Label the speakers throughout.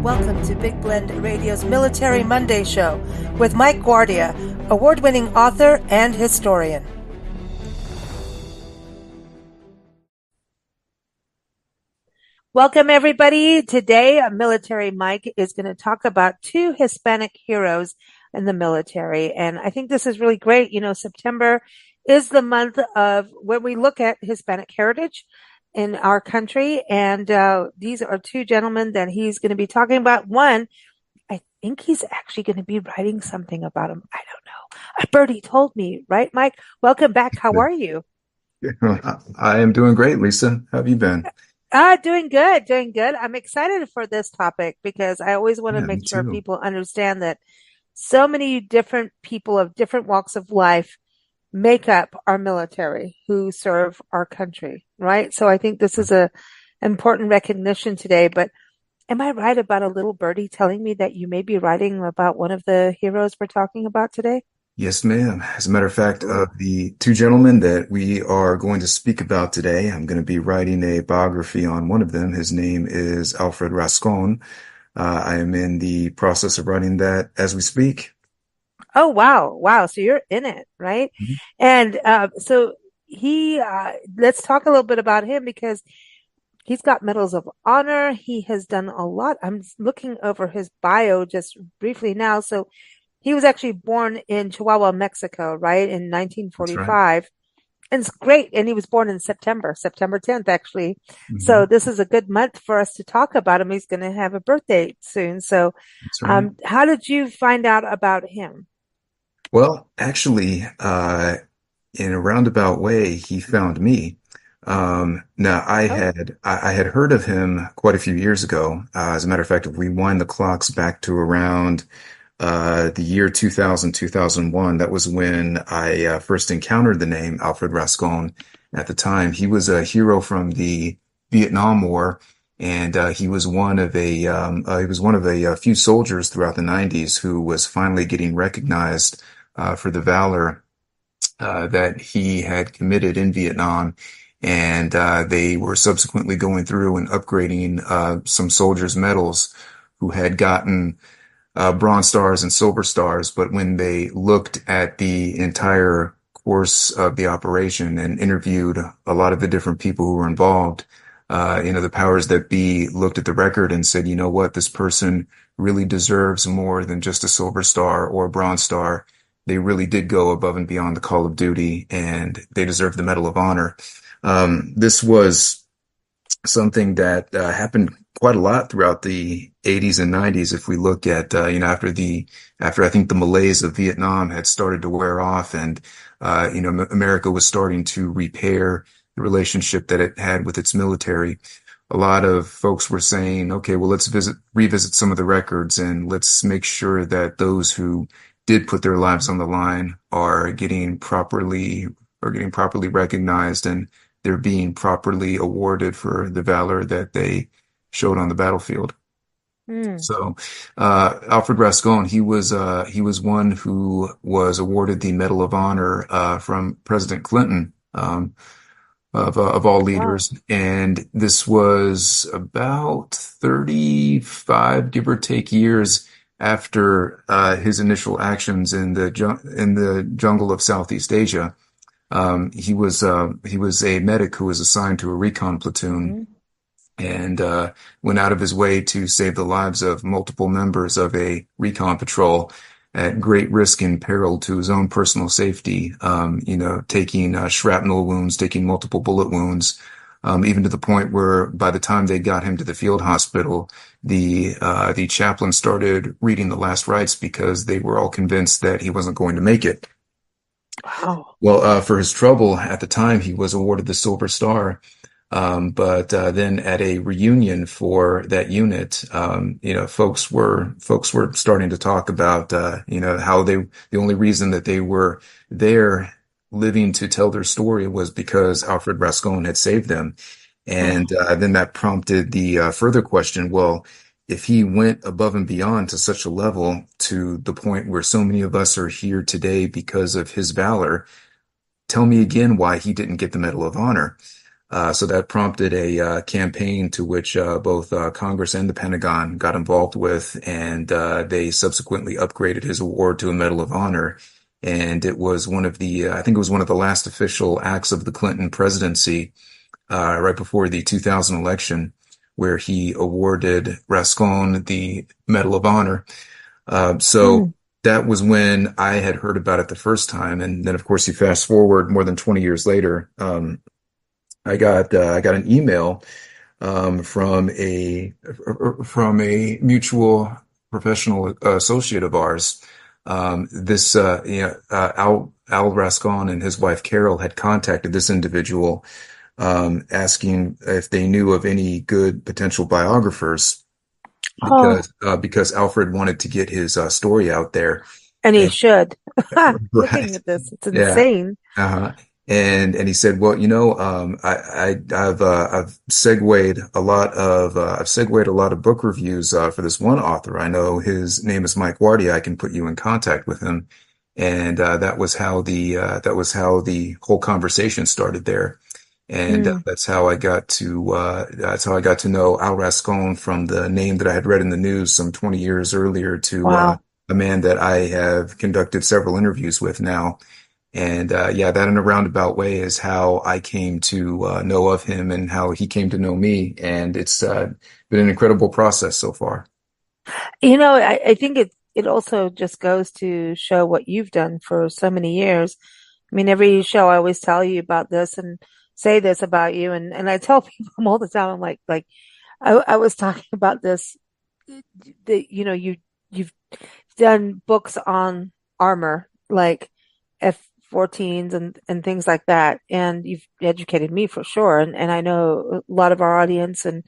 Speaker 1: Welcome to Big Blend Radio's Military Monday Show with Mike Guardia, award-winning author and historian. Welcome, everybody. Today, Military Mike is going to talk about two Hispanic heroes in the military. And I think this is really great. You know, September is the month of when we look at Hispanic heritage in our country. And these are two gentlemen that he's going to be talking about. One, I think he's actually going to be writing something about him. I don't know. Birdie told me, right, Mike? Welcome back. How are you?
Speaker 2: I am doing great, Lisa. How have you been?
Speaker 1: Doing good, doing good. I'm excited for this topic because I always want to make sure people understand that so many different people of different walks of life make up our military who serve our country, right? So I think this is a important recognition today. But am I right about a little birdie telling me that you may be writing about one of the heroes we're talking about today?
Speaker 2: Yes, ma'am. As a matter of fact, the two gentlemen that we are going to speak about today, I'm going to be writing a biography on one of them. His name is ALFRED VELAZQUEZ. I am in the process of writing that as we speak.
Speaker 1: Oh, wow. Wow. So you're in it, right?
Speaker 2: Mm-hmm.
Speaker 1: And so let's talk a little bit about him because he's got medals of honor. He has done a lot. I'm looking over his bio just briefly now. So he was actually born in Chihuahua, Mexico, right, in 1945. Right. And it's great. And he was born in September 10th, actually. Mm-hmm. So this is a good month for us to talk about him. He's going to have a birthday soon. So right. How did you find out about him?
Speaker 2: Well, actually, in a roundabout way, he found me. Now I had heard of him quite a few years ago. As a matter of fact, if we wind the clocks back to around the year 2000, 2001, that was when I first encountered the name ALFRED VELAZQUEZ. At the time, he was a hero from the Vietnam War, and he was one of a few soldiers throughout the 90s who was finally getting recognized for the valor that he had committed in Vietnam. And they were subsequently going through and upgrading some soldiers' medals who had gotten Bronze Stars and Silver Stars. But when they looked at the entire course of the operation and interviewed a lot of the different people who were involved, the powers that be looked at the record and said, you know what, this person really deserves more than just a Silver Star or a Bronze Star. They really did go above and beyond the call of duty, and they deserve the Medal of Honor. This was something that happened quite a lot throughout the 80s and 90s. If we look at, after I think the malaise of Vietnam had started to wear off, and America was starting to repair the relationship that it had with its military, a lot of folks were saying, okay, well, let's revisit some of the records, and let's make sure that those who did put their lives on the line are getting properly recognized, and they're being properly awarded for the valor that they showed on the battlefield. So, ALFRED VELAZQUEZ, he was one who was awarded the Medal of Honor from President Clinton, of all leaders. Wow. And this was about 35, give or take, years after his initial actions in the jungle of Southeast Asia. He was a medic who was assigned to a recon platoon, and went out of his way to save the lives of multiple members of a recon patrol at great risk and peril to his own personal safety. Taking shrapnel wounds, taking multiple bullet wounds, even to the point where by the time they got him to the field hospital, the chaplain started reading the last rites because they were all convinced that he wasn't going to make it.
Speaker 1: Wow.
Speaker 2: Well, for his trouble at the time, he was awarded the Silver Star. But then at a reunion for that unit, folks were starting to talk about, how the only reason that they were there living to tell their story was because ALFRED VELAZQUEZ had saved them. And then that prompted the further question, well, if he went above and beyond to such a level to the point where so many of us are here today because of his valor, tell me again why he didn't get the Medal of Honor. So that prompted a campaign to which both Congress and the Pentagon got involved with, and they subsequently upgraded his award to a Medal of Honor. And it was one of the, I think it was one of the last official acts of the Clinton presidency, right before the 2000 election, where he awarded Rascon the Medal of Honor. So
Speaker 1: Mm.
Speaker 2: that was when I had heard about it the first time. And then, of course, you fast forward more than 20 years later. I got an email from a mutual professional associate of ours. This Al Rascon and his wife Carol had contacted this individual, asking if they knew of any good potential biographers,
Speaker 1: Oh,
Speaker 2: because Alfred wanted to get his story out there.
Speaker 1: and he
Speaker 2: And
Speaker 1: should. Looking
Speaker 2: right,
Speaker 1: at this, it's
Speaker 2: yeah.
Speaker 1: insane.
Speaker 2: Uh-huh. And he said, well, I've segued a lot of book reviews for this one author. I know his name is Mike Guardia. I can put you in contact with him. And that was how the whole conversation started there. And
Speaker 1: Mm,
Speaker 2: that's how I got to know Al Rascon from the name that I had read in the news some 20 years earlier to
Speaker 1: wow.
Speaker 2: a man that I have conducted several interviews with now. And yeah, that in a roundabout way is how I came to know of him and how he came to know me. And it's been an incredible process so far.
Speaker 1: I think it also just goes to show what you've done for so many years. I mean, every show I always tell you about this and say this about you, and I tell people all the time, I'm like I was talking about this, you've done books on armor, like F-14s and things like that, and you've educated me for sure, and I know a lot of our audience and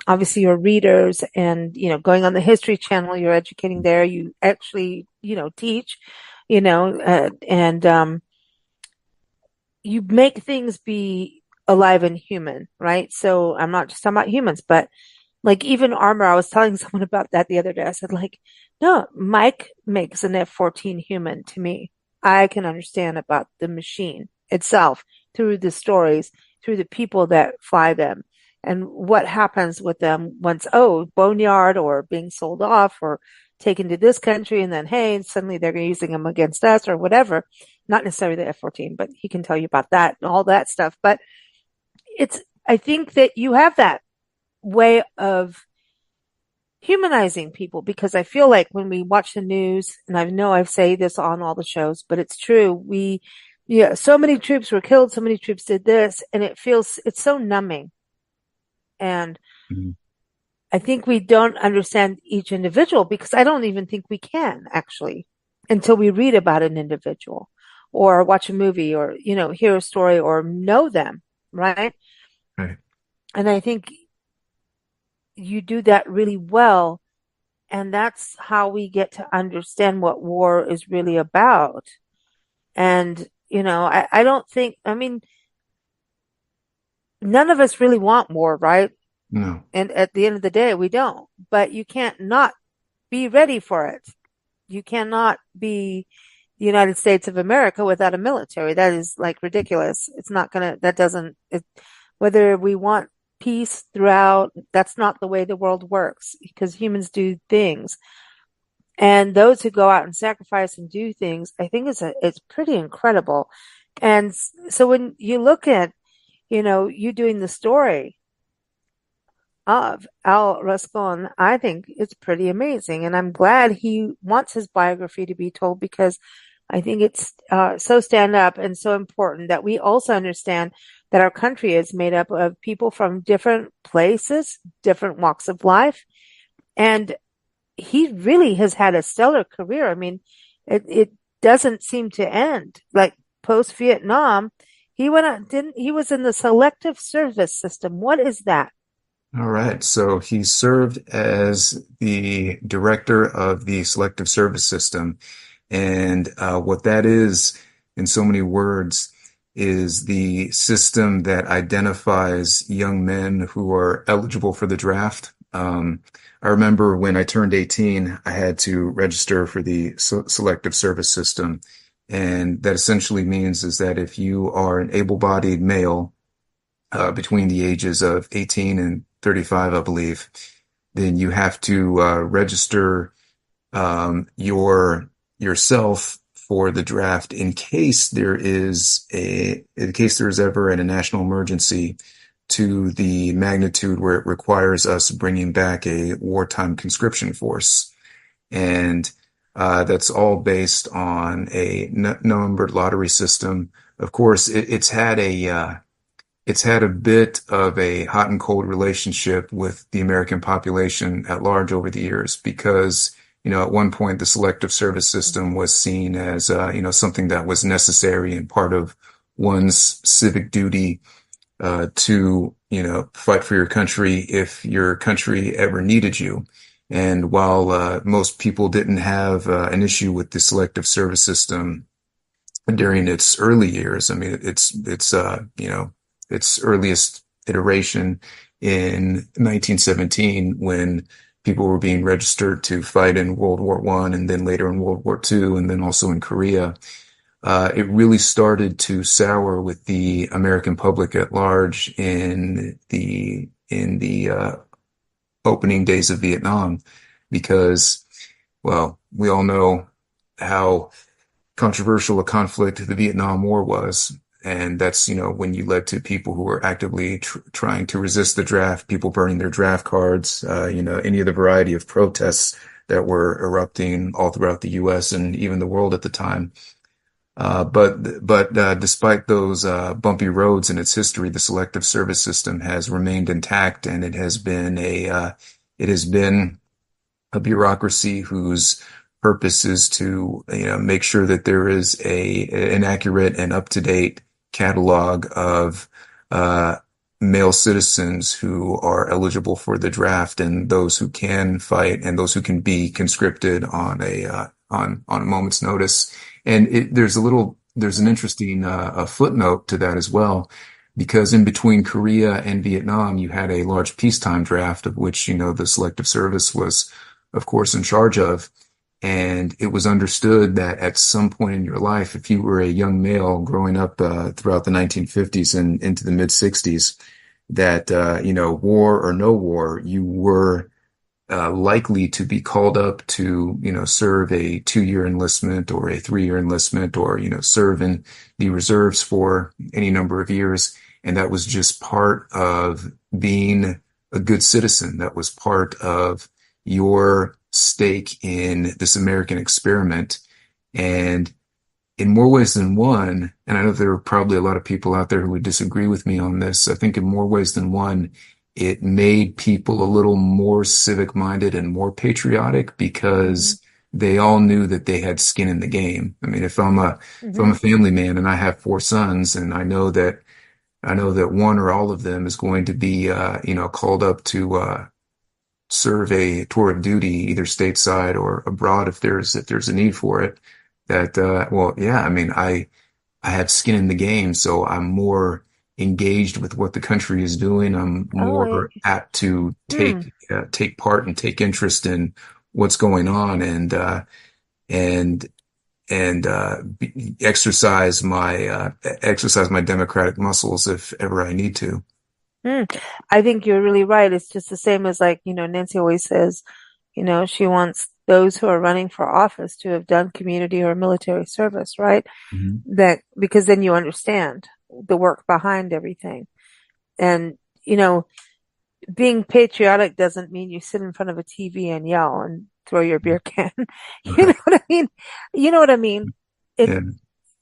Speaker 1: obviously your readers and going on the History Channel, you're educating there. You actually teach, and you make things be alive and human, right? So I'm not just talking about humans, but like even armor. I was telling someone about that the other day. I said, like, no, Mike makes an F-14 human to me. I can understand about the machine itself through the stories, through the people that fly them, and what happens with them once, oh, boneyard or being sold off or taken to this country, and then, hey, suddenly they're using them against us or whatever. Not necessarily the F-14, but he can tell you about that and all that stuff. But I think that you have that way of humanizing people because I feel like when we watch the news, and I know I've said this on all the shows, but it's true. So many troops were killed, so many troops did this, and it's so numbing. And
Speaker 2: Mhm.
Speaker 1: I think we don't understand each individual because I don't even think we can actually until we read about an individual or watch a movie or, hear a story or know them, right?
Speaker 2: Right.
Speaker 1: And I think you do that really well. And that's how we get to understand what war is really about. And, I don't think, I mean, none of us really want war, right?
Speaker 2: No.
Speaker 1: And at the end of the day, we don't. But you can't not be ready for it. You cannot be the United States of America without a military. That is like ridiculous. It's not gonna, that doesn't, whether we want peace throughout, that's not the way the world works because humans do things. And those who go out and sacrifice and do things, I think it's pretty incredible. And so when you look at, you doing the story of Al Rascon, I think it's pretty amazing. And I'm glad he wants his biography to be told because I think it's so stand up and so important that we also understand that our country is made up of people from different places, different walks of life. And he really has had a stellar career. I mean, it doesn't seem to end. Like post Vietnam, he went out, didn't he was in the selective service system. What is that?
Speaker 2: All right. So he served as the director of the Selective Service System. And what that is, in so many words, is the system that identifies young men who are eligible for the draft. I remember when I turned 18, I had to register for the Selective Service System. And that essentially means is that if you are an able-bodied male, between the ages of 18 and 35, I believe, then you have to register yourself for the draft in case there is ever a national emergency to the magnitude where it requires us bringing back a wartime conscription force. And that's all based on a numbered lottery system. Of course, it's had a bit of a hot and cold relationship with the American population at large over the years because, at one point the selective service system was seen as, something that was necessary and part of one's civic duty, to, fight for your country if your country ever needed you. And while, most people didn't have, an issue with the selective service system during its early years, I mean, its earliest iteration in 1917 when people were being registered to fight in World War I and then later in World War II and then also in Korea. It really started to sour with the American public at large in the opening days of Vietnam because, well, we all know how controversial a conflict the Vietnam War was. And that's, when you led to people who were actively trying to resist the draft, people burning their draft cards, any of the variety of protests that were erupting all throughout the U.S. and even the world at the time. But despite those bumpy roads in its history, the selective service system has remained intact, and it has been a bureaucracy whose purpose is to make sure that there is an accurate and up-to-date catalog of male citizens who are eligible for the draft and those who can fight and those who can be conscripted on a moment's notice. And there's an interesting footnote to that as well, because in between Korea and Vietnam, you had a large peacetime draft of which, the selective service was, of course, in charge of. And it was understood that at some point in your life, if you were a young male growing up throughout the 1950s and into the mid 60s, that, war or no war, you were likely to be called up to, serve a 2-year enlistment or a 3-year enlistment or, serve in the reserves for any number of years. And that was just part of being a good citizen. That was part of your stake in this American experiment. And in more ways than one, and I know there are probably a lot of people out there who would disagree with me on this, I think in more ways than one, it made people a little more civic minded and more patriotic because they all knew that they had skin in the game. I mean, if I'm a family man and I have 4 sons and I know that one or all of them is going to be, called up to, serve a tour of duty, either stateside or abroad, if there's a need for it, that, I have skin in the game. So I'm more engaged with what the country is doing. I'm more apt to take part and take interest in what's going on and exercise my democratic muscles if ever I need to.
Speaker 1: I think you're really right. It's just the same as Nancy always says, she wants those who are running for office to have done community or military service, right?
Speaker 2: Mm-hmm.
Speaker 1: That because then you understand the work behind everything. And, being patriotic doesn't mean you sit in front of a TV and yell and throw your beer can. You know what I mean? You know what I mean?
Speaker 2: Yeah.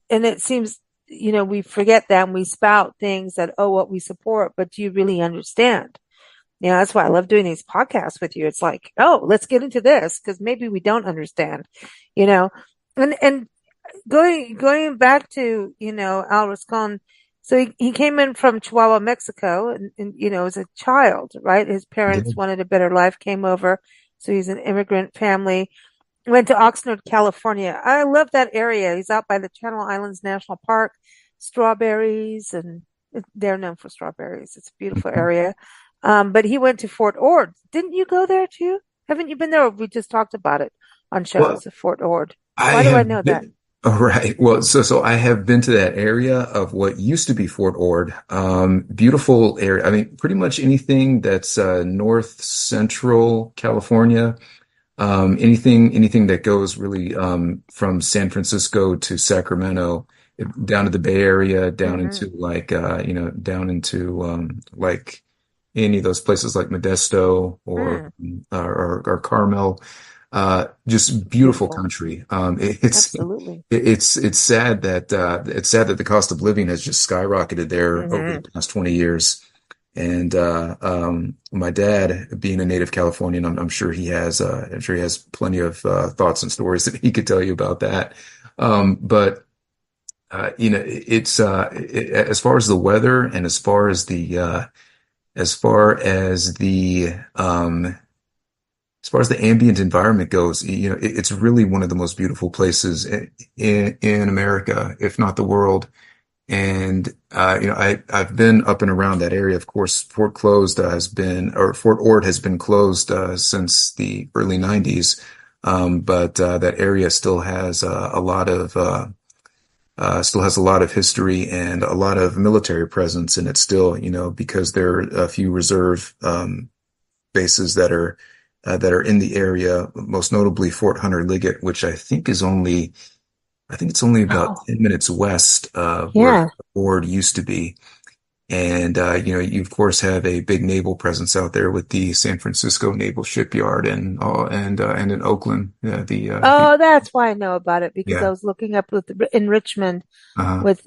Speaker 1: And it seems, we forget that and we spout things that, what we support, but do you really understand? That's why I love doing these podcasts with you. It's like, let's get into this because maybe we don't understand, and going back to, Al Rascon. So he came in from Chihuahua, Mexico and as a child, right? His parents wanted a better life, came over. So he's an immigrant family. Went to Oxnard, California. I love that area. He's out by the Channel Islands National Park, strawberries, and they're known for strawberries. It's a beautiful area. But he went to Fort Ord. Didn't you go there too? Haven't you been there? Or we just talked about it on shows of Fort Ord. Why do I know that?
Speaker 2: Oh, right. Well, so I have been to that area of what used to be Fort Ord. Beautiful area. I mean, pretty much anything that's north central California. Anything that goes really from San Francisco to Sacramento, down to the Bay Area, down
Speaker 1: Hmm.
Speaker 2: into down into like any of those places like Modesto or
Speaker 1: Mm,
Speaker 2: or Carmel. Just beautiful
Speaker 1: beautiful.
Speaker 2: country.
Speaker 1: Absolutely.
Speaker 2: It's sad that the cost of living has just skyrocketed there over the
Speaker 1: Hmm.
Speaker 2: past 20 years. And my dad, being a native Californian, I'm sure he has plenty of thoughts and stories that he could tell you about that. But as far as the weather and as far as as far as the ambient environment goes, it's really one of the most beautiful places in America, if not the world. And I've been up and around that area. Of course, Fort Ord has been closed since the early 90s. But that area still has a lot of history and a lot of military presence in it still, because there are a few reserve bases that are in the area, most notably Fort Hunter Liggett, which I think it's only about
Speaker 1: Oh,
Speaker 2: 10 minutes west of where
Speaker 1: yeah.
Speaker 2: Ord used to be. And, you of course have a big naval presence out there with the San Francisco Naval Shipyard and in Oakland,
Speaker 1: Oh, that's why I know about it because I
Speaker 2: yeah,
Speaker 1: was looking up with in Richmond
Speaker 2: uh-huh,
Speaker 1: with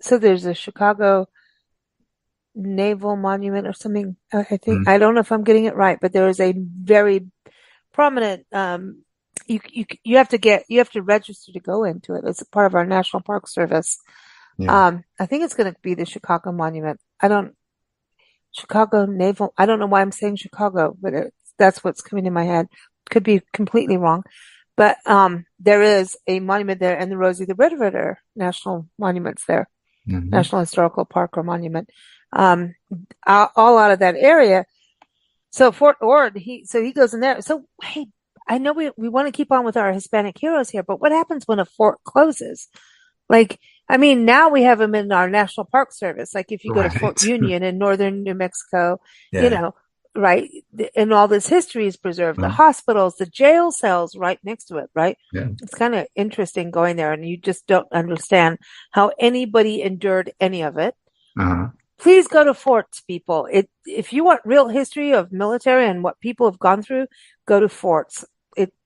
Speaker 1: so there's a Chicago Naval Monument or something. I think
Speaker 2: mhm,
Speaker 1: I don't know if I'm getting it right, but there is a very prominent you have to register to go into it. It's a part of our National Park Service.
Speaker 2: yeah,
Speaker 1: I think it's going to be the Chicago Monument. I don't Chicago Naval. I don't know why I'm saying Chicago, but that's what's coming in my head. Could be completely wrong. But there is a monument there, and the Rosie the Riveter National Monument's there,
Speaker 2: hmm.
Speaker 1: National Historical Park or Monument, um, all out of that area. So Fort Ord, he goes in there. So hey, I know we want to keep on with our Hispanic heroes here, but what happens when a fort closes? Like, I mean, now we have them in our National Park Service. Like, if you go to Fort
Speaker 2: Right.
Speaker 1: Union in northern New Mexico, you
Speaker 2: Yeah.
Speaker 1: know, right, and all this history is preserved. The
Speaker 2: uh
Speaker 1: hospitals, the jail cells right next to it, right?
Speaker 2: Yeah.
Speaker 1: It's kind of interesting going there, and you just don't understand how anybody endured any of it.
Speaker 2: Uh-huh.
Speaker 1: Please go to forts, people. If you want real history of military and what people have gone through, go to forts.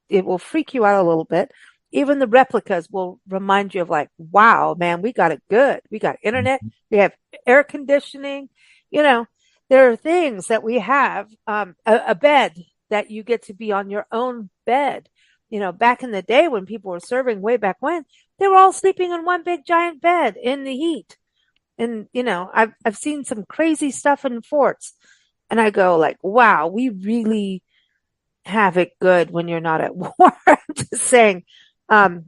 Speaker 1: It will freak you out a little bit. Even the replicas will remind you of like, wow, man, we got it good. We got internet. We have air conditioning. You know, there are things that we have. A bed that you get to be on your own bed. You know, back in the day when people were serving way back when, they were all sleeping in one big giant bed in the heat. And I've seen some crazy stuff in forts, and I go like, wow, we really have it good when you're not at war. I'm just saying. Um,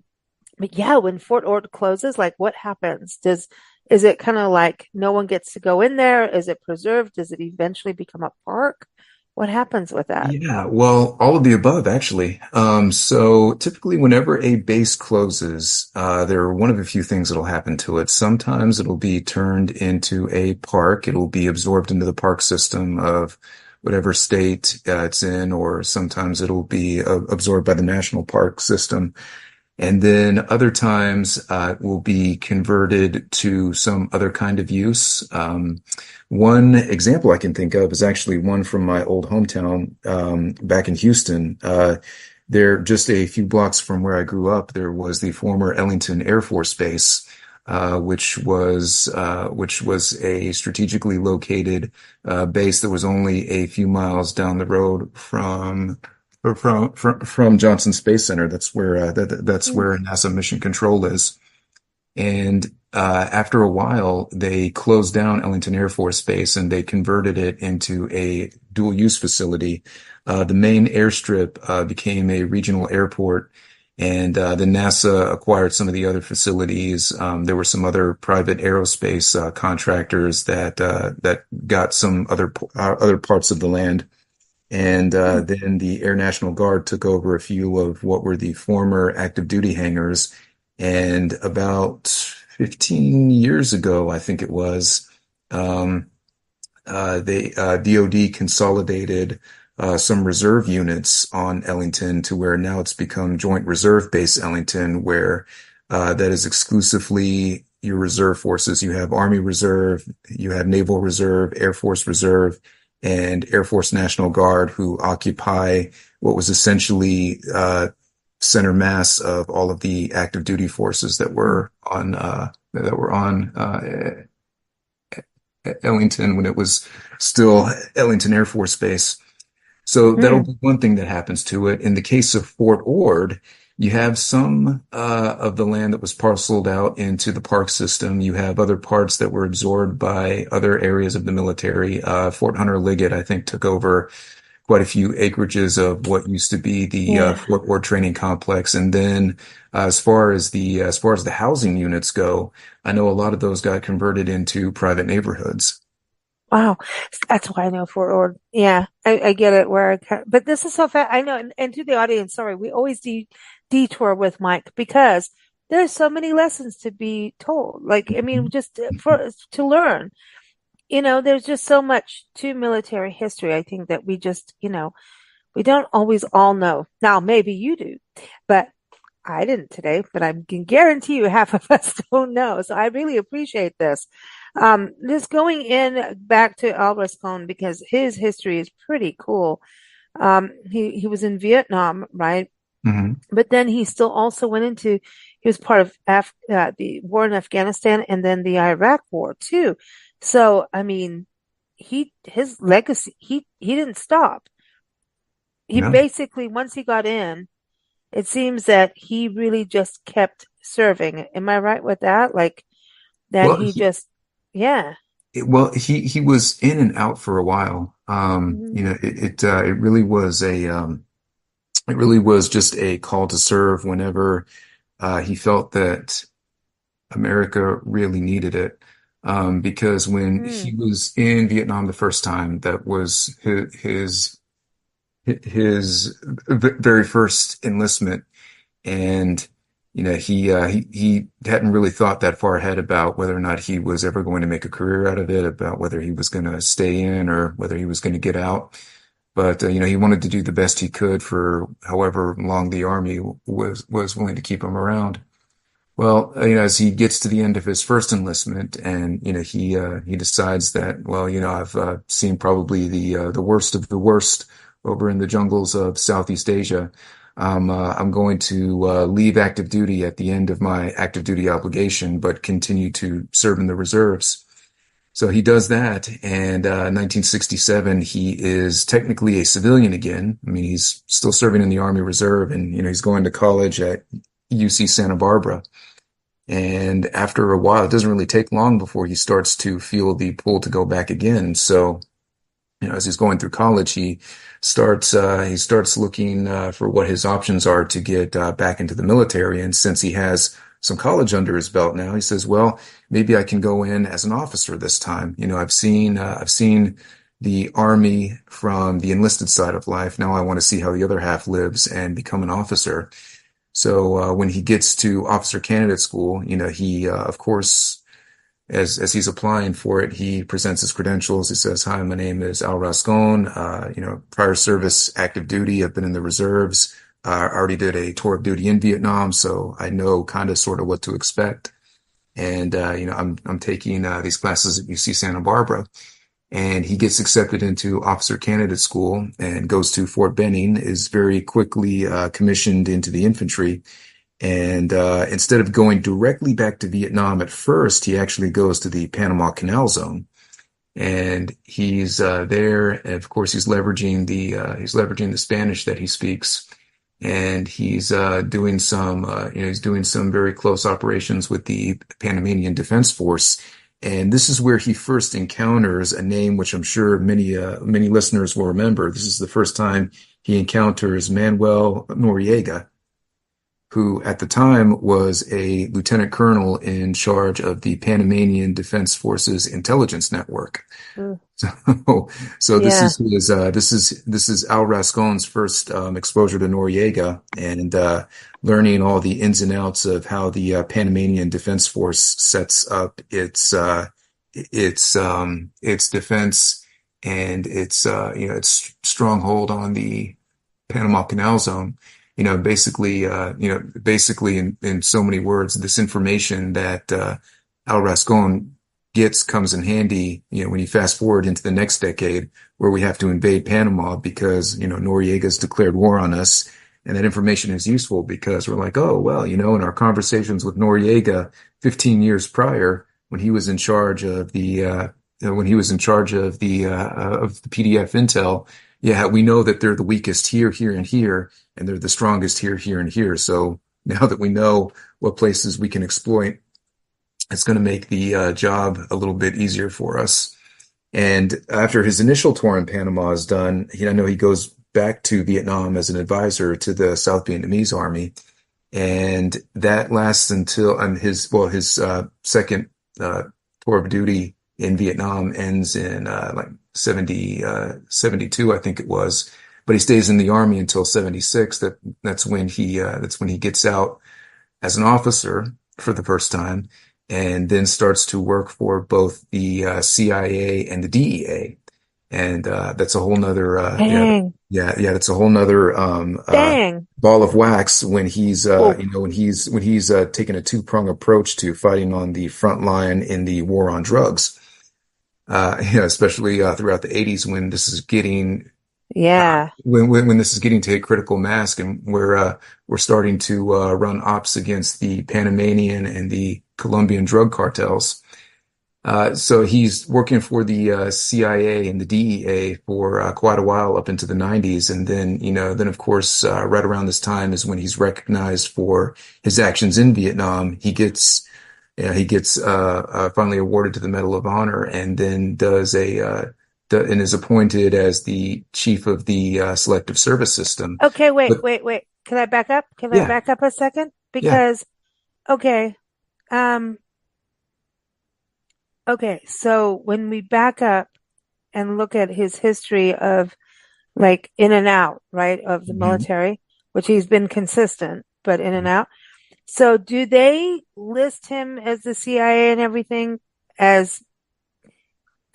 Speaker 1: but yeah, when Fort Ord closes, like what happens? Is it kind of like no one gets to go in there? Is it preserved? Does it eventually become a park? What happens with that?
Speaker 2: Yeah, well, all of the above, actually. So typically, whenever a base closes, there are one of a few things that'll happen to it. Sometimes it'll be turned into a park. It'll be absorbed into the park system of whatever state it's in, or sometimes it'll be absorbed by the national park system. And then other times will be converted to some other kind of use. One example I can think of is actually one from my old hometown back in Houston. There, just a few blocks from where I grew up, there was the former Ellington Air Force Base, which was a strategically located base that was only a few miles down the road from Johnson Space Center. That's
Speaker 1: Mm.
Speaker 2: where NASA Mission Control is. And after a while, they closed down Ellington Air Force Base and they converted it into a dual use facility. The main airstrip became a regional airport, and then NASA acquired some of the other facilities. There were some other private aerospace contractors that got some other parts of the land. And
Speaker 1: Mm.
Speaker 2: then the Air National Guard took over a few of what were the former active duty hangars And about 15 years ago, I think it was, um, DoD consolidated some reserve units on Ellington to where now it's become Joint Reserve Base Ellington, where that is exclusively your reserve forces. You have Army Reserve, you have Naval Reserve, Air Force Reserve, and Air Force National Guard, who occupy what was essentially center mass of all of the active duty forces that were on Ellington when it was still Ellington Air Force Base. So that'll
Speaker 1: Mm,
Speaker 2: be one thing that happens to it. In the case of Fort Ord, you have some of the land that was parceled out into the park system. You have other parts that were absorbed by other areas of the military. Fort Hunter Liggett, I think, took over quite a few acreages of what used to be the
Speaker 1: yeah.
Speaker 2: Fort Ord Training Complex. And then as far as the housing units go, I know a lot of those got converted into private neighborhoods.
Speaker 1: Wow. That's why I know Fort Ord. Yeah, I get it where but this is so fast. I know. And to the audience, sorry, we always detour with Mike because there's so many lessons to be told. Like, I mean, just to learn, there's just so much to military history. I think that we just, we don't always all know. Now, maybe you do, but I didn't today, but I can guarantee you half of us don't know. So I really appreciate this. Just going in back to Al Rascon because his history is pretty cool. He was in Vietnam, right?
Speaker 2: Hmm.
Speaker 1: But then he still also he was part of the war in Afghanistan and then the Iraq war too. So, I mean, his legacy, he didn't stop. He
Speaker 2: No.
Speaker 1: basically, once he got in, it seems that he really just kept serving. Am I right with that? Like that
Speaker 2: Well,
Speaker 1: he just, yeah.
Speaker 2: he was in and out for a while.
Speaker 1: Mhm.
Speaker 2: It really was just a call to serve whenever he felt that America really needed it. Because when he
Speaker 1: Mm,
Speaker 2: was in Vietnam the first time, that was his very first enlistment. And, he hadn't really thought that far ahead about whether or not he was ever going to make a career out of it, about whether he was going to stay in or whether he was going to get out. But, he wanted to do the best he could for however long the army was willing to keep him around. Well, as he gets to the end of his first enlistment and, he decides that, well, I've seen probably the worst of the worst over in the jungles of Southeast Asia. I'm going to leave active duty at the end of my active duty obligation, but continue to serve in the reserves. So he does that, and 1967, he is technically a civilian again. I mean, he's still serving in the Army Reserve, and he's going to college at UC Santa Barbara. And after a while, it doesn't really take long before he starts to feel the pull to go back again. So, as he's going through college, he starts looking for what his options are to get back into the military. And since he has some college under his belt now, he says, well, maybe I can go in as an officer this time. I've seen the army from the enlisted side of life. Now I want to see how the other half lives and become an officer. So when he gets to officer candidate school, he of course, as he's applying for it, he presents his credentials. He says, "Hi, my name is Al Rascon. Prior service, active duty. I've been in the reserves. I already did a tour of duty in Vietnam, so I know kind of sort of what to expect. And I'm taking these classes at UC Santa Barbara." And he gets accepted into officer candidate school and goes to Fort Benning, is very quickly commissioned into the infantry. And instead of going directly back to Vietnam at first, he actually goes to the Panama Canal Zone. And he's there. And of course, he's leveraging the Spanish that he speaks. And he's doing some very close operations with the Panamanian Defense Force. And this is where he first encounters a name which I'm sure many listeners will remember. This is the first time he encounters Manuel Noriega, who at the time was a lieutenant colonel in charge of the Panamanian Defense Forces Intelligence Network.
Speaker 1: Mm.
Speaker 2: So, so this
Speaker 1: Yeah.
Speaker 2: is his, this is Al Rascon's first exposure to Noriega and learning all the ins and outs of how the Panamanian Defense Force sets up its defense and its its stronghold on the Panama Canal Zone. Basically in so many words, this information that Al Rascon gets comes in handy, when you fast forward into the next decade where we have to invade Panama because, Noriega's declared war on us. And that information is useful because we're like, oh, well, in our conversations with Noriega 15 years prior, when he was in charge of of the PDF intel, yeah, we know that they're the weakest here, here, and here, and they're the strongest here, here, and here. So now that we know what places we can exploit, it's going to make the job a little bit easier for us. And after his initial tour in Panama is done, I know he goes back to Vietnam as an advisor to the South Vietnamese Army. And that lasts until his second tour of duty in Vietnam ends in like 72, I think it was. But he stays in the Army until 76. That's when he gets out as an officer for the first time, and then starts to work for both the CIA and the DEA. And that's a whole nother
Speaker 1: Dang.
Speaker 2: that's a whole nother
Speaker 1: Dang.
Speaker 2: ball of wax when he's
Speaker 1: Oh.
Speaker 2: when he's taking a two-prong approach to fighting on the front line in the war on drugs. Especially throughout the 80s when this is getting
Speaker 1: Yeah.
Speaker 2: when this is getting to a critical mass, and we're starting to run ops against the Panamanian and the Colombian drug cartels. So he's working for the CIA and the DEA for quite a while up into the 90s, and then of course right around this time is when he's recognized for his actions in Vietnam. He gets finally awarded to the Medal of Honor, and then and is appointed as the chief of the Selective Service System.
Speaker 1: Okay, wait,
Speaker 2: But
Speaker 1: wait, wait. Can I back up? Can I
Speaker 2: yeah,
Speaker 1: back up a second?
Speaker 2: yeah,
Speaker 1: Because, okay, um, okay, so when we back up and look at his history of like in and out, right, of the
Speaker 2: mhm.
Speaker 1: military, which he's been consistent, but in and out. So do they list him as the CIA and everything as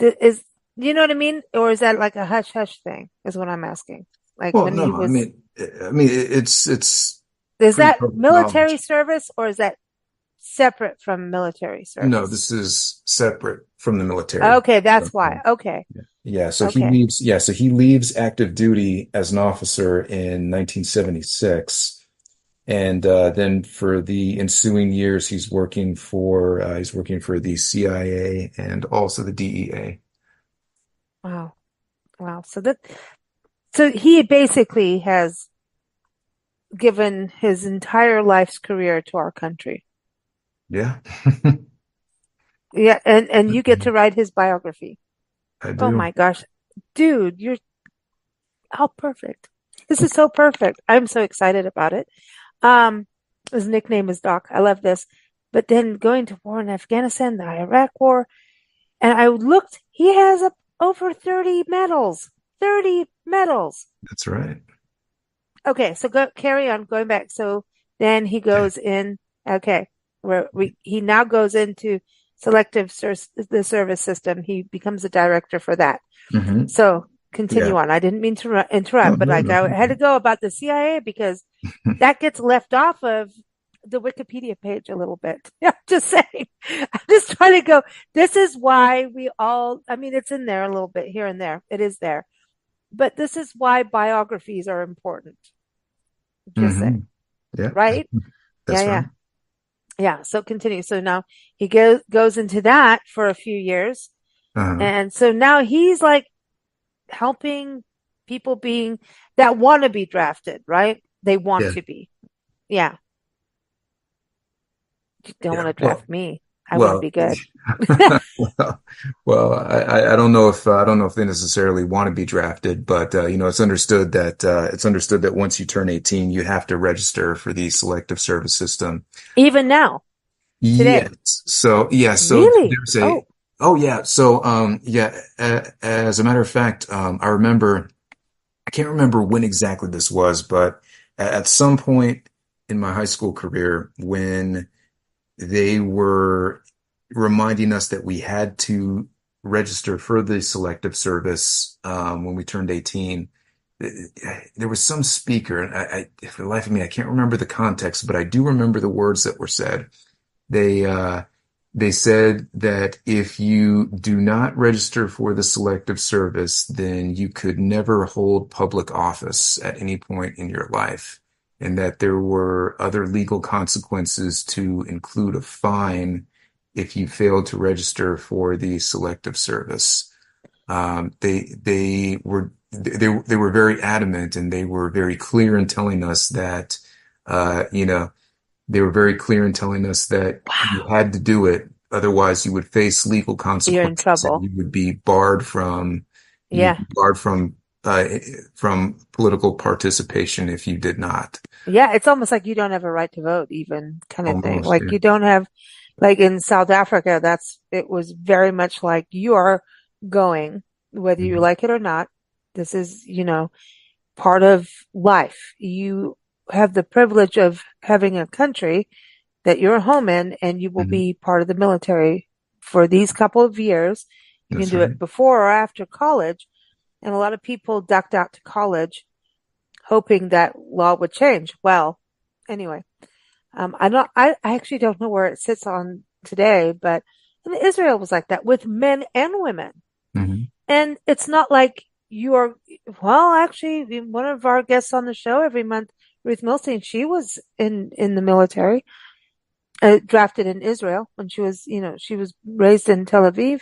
Speaker 1: is, you know what I mean? Or is that like a hush hush thing is what I'm asking. Like
Speaker 2: Well,
Speaker 1: when he
Speaker 2: no,
Speaker 1: was,
Speaker 2: it's
Speaker 1: is
Speaker 2: pretty
Speaker 1: that
Speaker 2: public
Speaker 1: military
Speaker 2: knowledge.
Speaker 1: service or is that separate from military
Speaker 2: No,
Speaker 1: service?
Speaker 2: this is separate from the military.
Speaker 1: Okay, that's why.
Speaker 2: Okay.
Speaker 1: Okay.
Speaker 2: Yeah, so he
Speaker 1: Okay.
Speaker 2: leaves. Yeah, so he leaves active duty as an officer in 1976, and then for the ensuing years, he's working for the CIA and also the DEA.
Speaker 1: Wow. Wow. So he basically has given his entire life's career to our country.
Speaker 2: Yeah,
Speaker 1: Yeah, and you get to write his biography.
Speaker 2: I
Speaker 1: Oh
Speaker 2: do.
Speaker 1: my gosh. Dude, you're how perfect. This is so perfect. I'm so excited about it. Um, his nickname is Doc. I love this. But then going to war in Afghanistan, the Iraq war, and I looked, he has over 30 medals. 30 medals.
Speaker 2: That's right.
Speaker 1: Okay, so carry on going back. So then he
Speaker 2: Okay.
Speaker 1: goes in, okay, he now goes into the service system. He becomes a director for that.
Speaker 2: Hmm.
Speaker 1: So continue
Speaker 2: Yeah.
Speaker 1: on. I didn't mean to
Speaker 2: No,
Speaker 1: interrupt, but
Speaker 2: no,
Speaker 1: like
Speaker 2: no.
Speaker 1: I had to go about the CIA because that gets left off of the Wikipedia page a little bit. I'm just saying. I'm just trying to go. This is why I mean, it's in there a little bit here and there. It is there. But this is why biographies are important. Just saying.
Speaker 2: Hmm. Yeah,
Speaker 1: Right? Yeah,
Speaker 2: that's right.
Speaker 1: yeah. Yeah. So continue. So now he goes into that for a few years.
Speaker 2: Uh-huh.
Speaker 1: And so now he's like helping people that want to be drafted, right? They want
Speaker 2: Yeah.
Speaker 1: to be. Yeah. You don't want
Speaker 2: Yeah.
Speaker 1: to
Speaker 2: Well,
Speaker 1: draft me. I want to
Speaker 2: Well,
Speaker 1: be good.
Speaker 2: well, I don't know if they necessarily want to be drafted, but it's understood that once you turn 18, you have to register for the selective service system.
Speaker 1: Even now, today.
Speaker 2: Yes. So yeah. So
Speaker 1: Really?
Speaker 2: there's a.
Speaker 1: Oh,
Speaker 2: Oh yeah. So yeah. As a matter of fact, I remember. I can't remember when exactly this was, but at some point in my high school career, when they were reminding us that we had to register for the selective service when we turned 18. There was some speaker, and for the life of me, I can't remember the context, but I do remember the words that were said. They uh, they said that if you do not register for the selective service, then you could never hold public office at any point in your life, and that there were other legal consequences to include a fine if you failed to register for the selective service. They were very adamant, and they were very clear in telling us that uh, you know they were very clear in telling us that you
Speaker 1: wow.
Speaker 2: had to do it, otherwise you would face legal
Speaker 1: You're in
Speaker 2: consequences, and
Speaker 1: trouble.
Speaker 2: you would be barred from you'd
Speaker 1: Yeah.
Speaker 2: be barred uh, from political participation if you did not.
Speaker 1: Yeah. It's almost like you don't have a right to vote, even kind of thing.
Speaker 2: Almost,
Speaker 1: Like
Speaker 2: yeah.
Speaker 1: you don't have, like in South Africa, it was very much like you are going, whether you
Speaker 2: Mhm.
Speaker 1: like it or not. This is, part of life. You have the privilege of having a country that you're home in, and you will
Speaker 2: Mhm.
Speaker 1: be part of the military for these couple of years. You can
Speaker 2: That's
Speaker 1: do it
Speaker 2: right.
Speaker 1: before or after college. And a lot of people ducked out to college hoping that law would change. Well, anyway, I actually don't know where it sits on today, but Israel was like that with men and women.
Speaker 2: Hmm.
Speaker 1: And it's not like you are, well, actually, one of our guests on the show every month, Ruth Milstein, she was in the military, drafted in Israel when she was raised in Tel Aviv,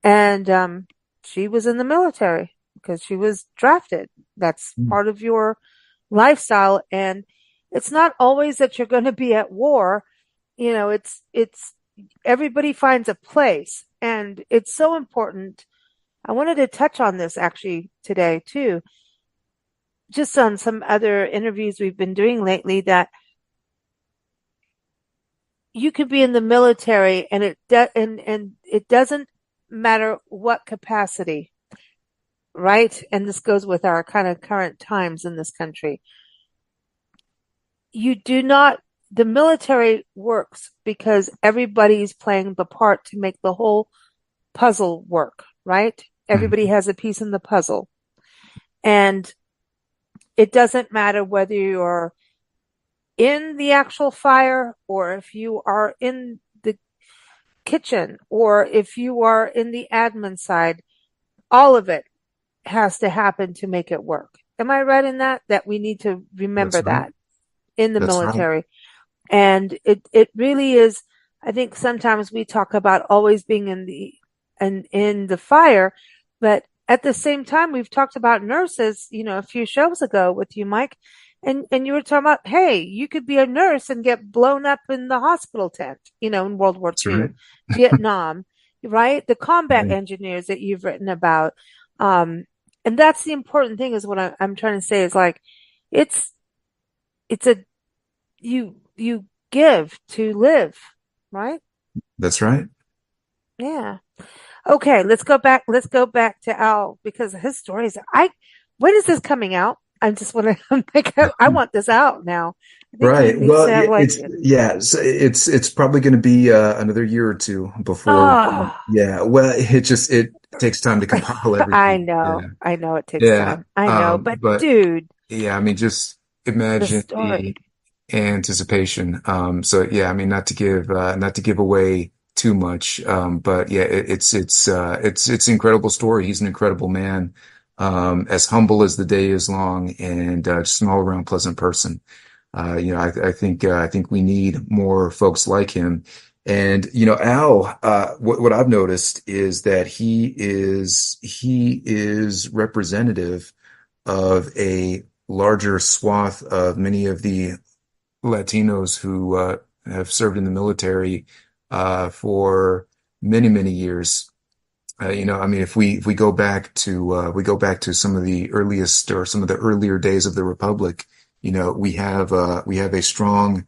Speaker 1: and she was in the military because she was drafted. That's part of your lifestyle, and it's not always that you're going to be at war. It's everybody finds a place, and it's so important. I wanted to touch on this actually today too, just on some other interviews we've been doing lately, that you could be in the military and and it doesn't matter what capacity, right? And this goes with our kind of current times in this country. You do not, the military works because everybody's playing the part to make the whole puzzle work, right? Everybody
Speaker 2: Hmm.
Speaker 1: has a piece in the puzzle. And it doesn't matter whether you're in the actual fire or if you are in the kitchen or if you are in the admin side, all of it has to happen to make it work. Am I right in that? That we need to remember
Speaker 2: That's right.
Speaker 1: that in the
Speaker 2: That's right.
Speaker 1: military. And it really is, I think sometimes we talk about always being in the fire, but at the same time, we've talked about nurses, a few shows ago with you, Mike, and you were talking about, hey, you could be a nurse and get blown up in the hospital tent, in World War
Speaker 2: That's
Speaker 1: II,
Speaker 2: right.
Speaker 1: Vietnam, right? The combat
Speaker 2: Right.
Speaker 1: engineers that you've written about. Um, and that's the important thing is what I'm trying to say is like, it's, it's a, you give to live, right?
Speaker 2: That's right.
Speaker 1: Yeah. Okay, let's go back to Al because his stories. When is this coming out? I'm just want to I'm like I want this out now. I think he
Speaker 2: Right.
Speaker 1: needs to
Speaker 2: Well,
Speaker 1: have like
Speaker 2: it's probably going to be another year or two before.
Speaker 1: oh
Speaker 2: Yeah. Well, it takes time to compile everything. Yeah.
Speaker 1: I know it takes
Speaker 2: Yeah.
Speaker 1: time. I know, but
Speaker 2: But
Speaker 1: dude,
Speaker 2: yeah, I mean, just
Speaker 1: the
Speaker 2: imagine the
Speaker 1: story.
Speaker 2: anticipation. So yeah, I mean, not to give away too much. But yeah, it's incredible story. He's an incredible man. As humble as the day is long, and just an all around pleasant person. I think we need more folks like him. And Al, what I've noticed is that he is representative of a larger swath of many of the Latinos who have served in the military for many, many years. I mean, if we go back to some of the earliest or some of the earlier days of the Republic, we have a strong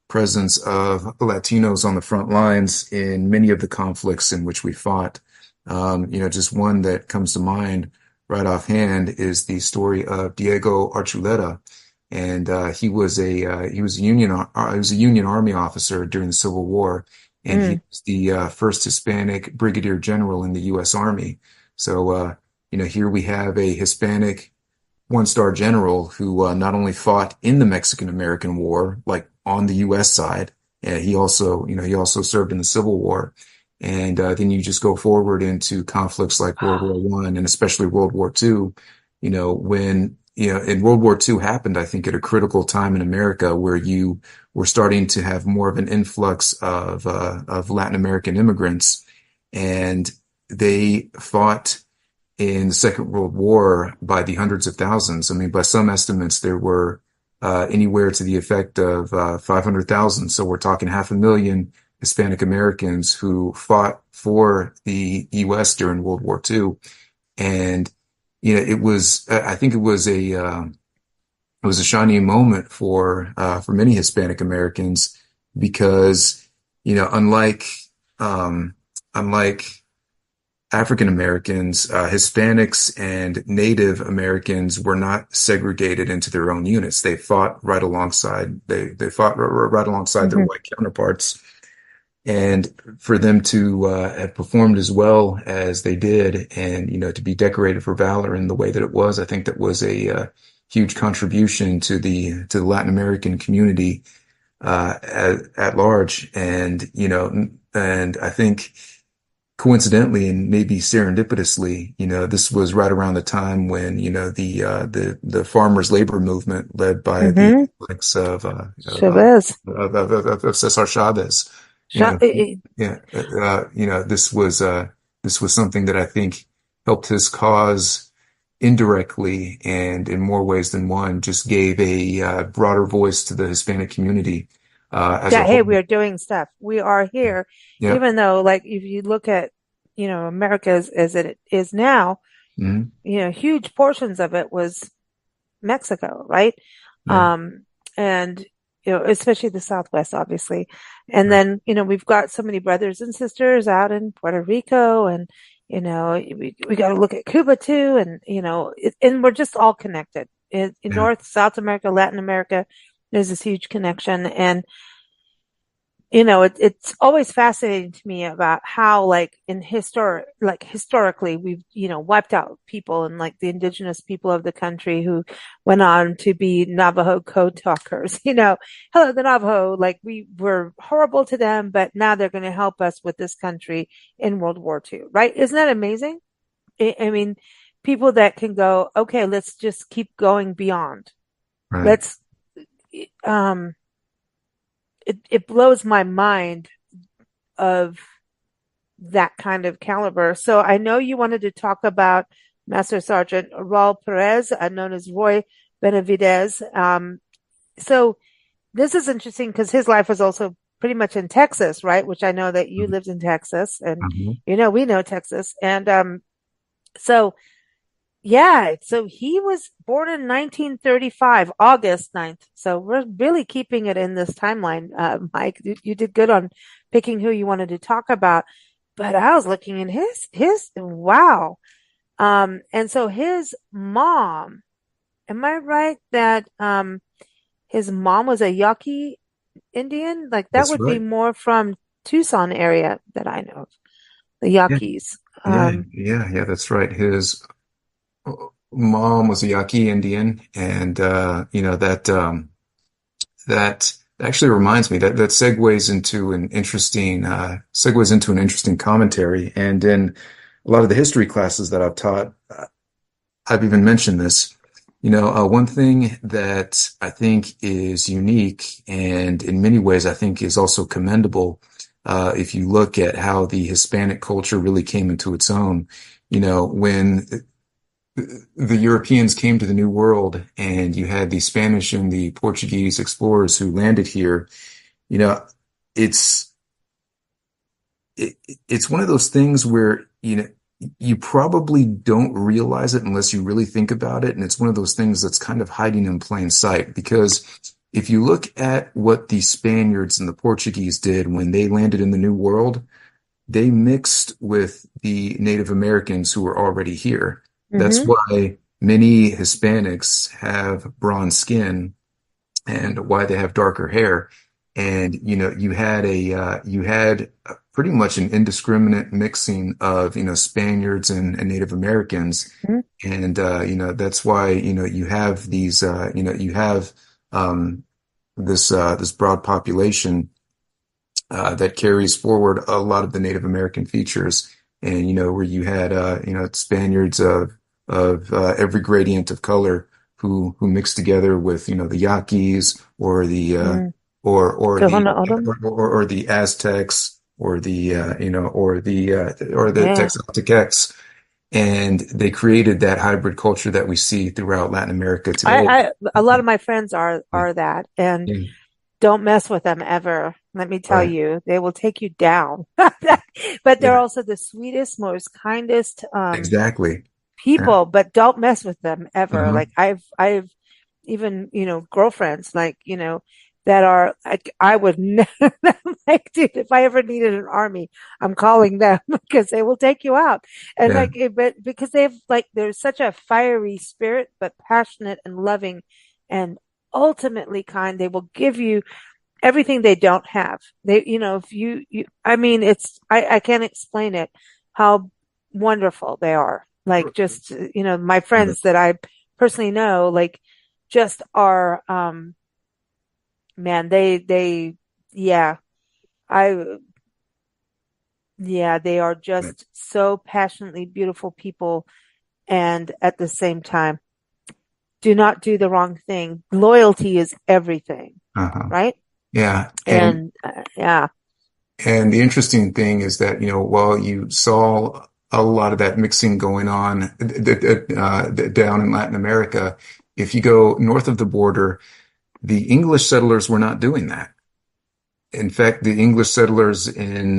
Speaker 2: presence of Latinos on the front lines in many of the conflicts in which we fought. Just one that comes to mind right offhand is the story of Diego Archuleta, and he was a Union Army officer during the Civil War, and he
Speaker 1: Mm.
Speaker 2: was the first Hispanic brigadier general in the U.S. Army. So, here we have a Hispanic one-star general who not only fought in the Mexican-American War, like on the U.S. side, and he also served in the Civil War. And then you just go forward into conflicts like World War One and especially World War Two. And World War Two happened, I think, at a critical time in America where you were starting to have more of an influx of Latin American immigrants, and they fought in the Second World War by the hundreds of thousands. I mean, by some estimates, there were anywhere to the effect of 500,000. So we're talking 500,000 Hispanic Americans who fought for the U.S. during World War II. And, I think it was a shining moment for many Hispanic Americans because, unlike African Americans, Hispanics and Native Americans were not segregated into their own units. They fought right alongside, they fought right alongside their
Speaker 1: Hmm.
Speaker 2: white counterparts. And for them to have performed as well as they did and, to be decorated for valor in the way that it was, I think that was a huge contribution to the Latin American community at large. And I think coincidentally and maybe serendipitously, this was right around the time when, the farmers' labor movement led by the
Speaker 1: Hmm.
Speaker 2: likes
Speaker 1: Chavez.
Speaker 2: of Cesar Chavez, you
Speaker 1: Cha-
Speaker 2: know,
Speaker 1: eh, eh,
Speaker 2: yeah, this was something that I think helped his cause indirectly and in more ways than one, just gave a broader voice to the Hispanic community as a
Speaker 1: That, hey,
Speaker 2: whole.
Speaker 1: we are doing stuff. We are here,
Speaker 2: Yeah.
Speaker 1: even though, like, if you look at, America as it is now,
Speaker 2: Hmm.
Speaker 1: huge portions of it was Mexico, right?
Speaker 2: Yeah.
Speaker 1: Um, and especially the Southwest, obviously. And
Speaker 2: Right.
Speaker 1: then, we've got so many brothers and sisters out in Puerto Rico, and we got to look at Cuba too, and and we're just all connected in
Speaker 2: Yeah.
Speaker 1: North, South America, Latin America. There's this huge connection, and it's always fascinating to me about how, like, historically, we've, wiped out people and, like, the indigenous people of the country who went on to be Navajo code talkers. Hello, the Navajo, like, we were horrible to them, but now they're going to help us with this country in World War II, right? Isn't that amazing? I mean, people that can go, okay, let's just keep going beyond.
Speaker 2: Right.
Speaker 1: Let's, um, it blows my mind of that kind of caliber. So I know you wanted to talk about Master Sergeant Raul Perez, known as Roy Benavidez. So this is interesting because his life was also pretty much in Texas, right? Which I know that you lived in Texas, and
Speaker 2: Mhm.
Speaker 1: we know Texas. And so yeah, so he was born in 1935, August 9th. So we're really keeping it in this timeline, Mike. You did good on picking who you wanted to talk about. But I was looking in wow. And so his mom, am I right that his mom was a Yaqui Indian? Like that
Speaker 2: That's
Speaker 1: would be
Speaker 2: right.
Speaker 1: more from Tucson area that I know of, the
Speaker 2: Yeah.
Speaker 1: Yaquis.
Speaker 2: Yeah. Yeah. That's right. His mom was a Yaqui Indian, and that actually reminds me that segues into an interesting commentary. And in a lot of the history classes that I've taught, I've even mentioned this. One thing that I think is unique and in many ways I think is also commendable, if you look at how the Hispanic culture really came into its own, when the Europeans came to the New World and you had the Spanish and the Portuguese explorers who landed here, you know, it's it's one of those things where, you probably don't realize it unless you really think about it. And it's one of those things that's kind of hiding in plain sight, because if you look at what the Spaniards and the Portuguese did when they landed in the New World, they mixed with the Native Americans who were already here. That's
Speaker 1: Hmm.
Speaker 2: why many Hispanics have bronze skin and why they have darker hair. And you had pretty much an indiscriminate mixing of Spaniards and Native Americans, and that's why you have these you have this broad population that carries forward a lot of the Native American features, and where you had Spaniards of every gradient of color who mixed together with the Yaquis or the
Speaker 1: Mm.
Speaker 2: or the
Speaker 1: Tohono O'odham?
Speaker 2: or the Aztecs or the or the
Speaker 1: Yeah.
Speaker 2: Texas, and they created that hybrid culture that we see throughout Latin America today.
Speaker 1: A lot of my friends are that, and
Speaker 2: Yeah,
Speaker 1: don't mess with them ever. Let me tell
Speaker 2: right.
Speaker 1: you, they will take you down. But they're
Speaker 2: Yeah,
Speaker 1: also the sweetest, most kindest,
Speaker 2: exactly. Yeah.
Speaker 1: people, but don't mess with them ever.
Speaker 2: Uh-huh.
Speaker 1: Like I've even, girlfriends, like, that are like, I would never, like, dude, if I ever needed an army, I'm calling them because they will take you out. And
Speaker 2: Yeah.
Speaker 1: like, but because there's such a fiery spirit, but passionate and loving and ultimately kind, they will give you everything they don't have. If I mean, I can't explain it, how wonderful they are. Like, just, my friends that I personally know, like, just are, man, yeah, I, yeah, they are just so passionately beautiful people. And at the same time, do not do the wrong thing. Loyalty is everything,
Speaker 2: Uh-huh.
Speaker 1: right?
Speaker 2: Yeah.
Speaker 1: And yeah.
Speaker 2: And the interesting thing is that, while you saw a lot of that mixing going on down in Latin America, if you go north of the border, the English settlers were not doing that. In fact, the English settlers in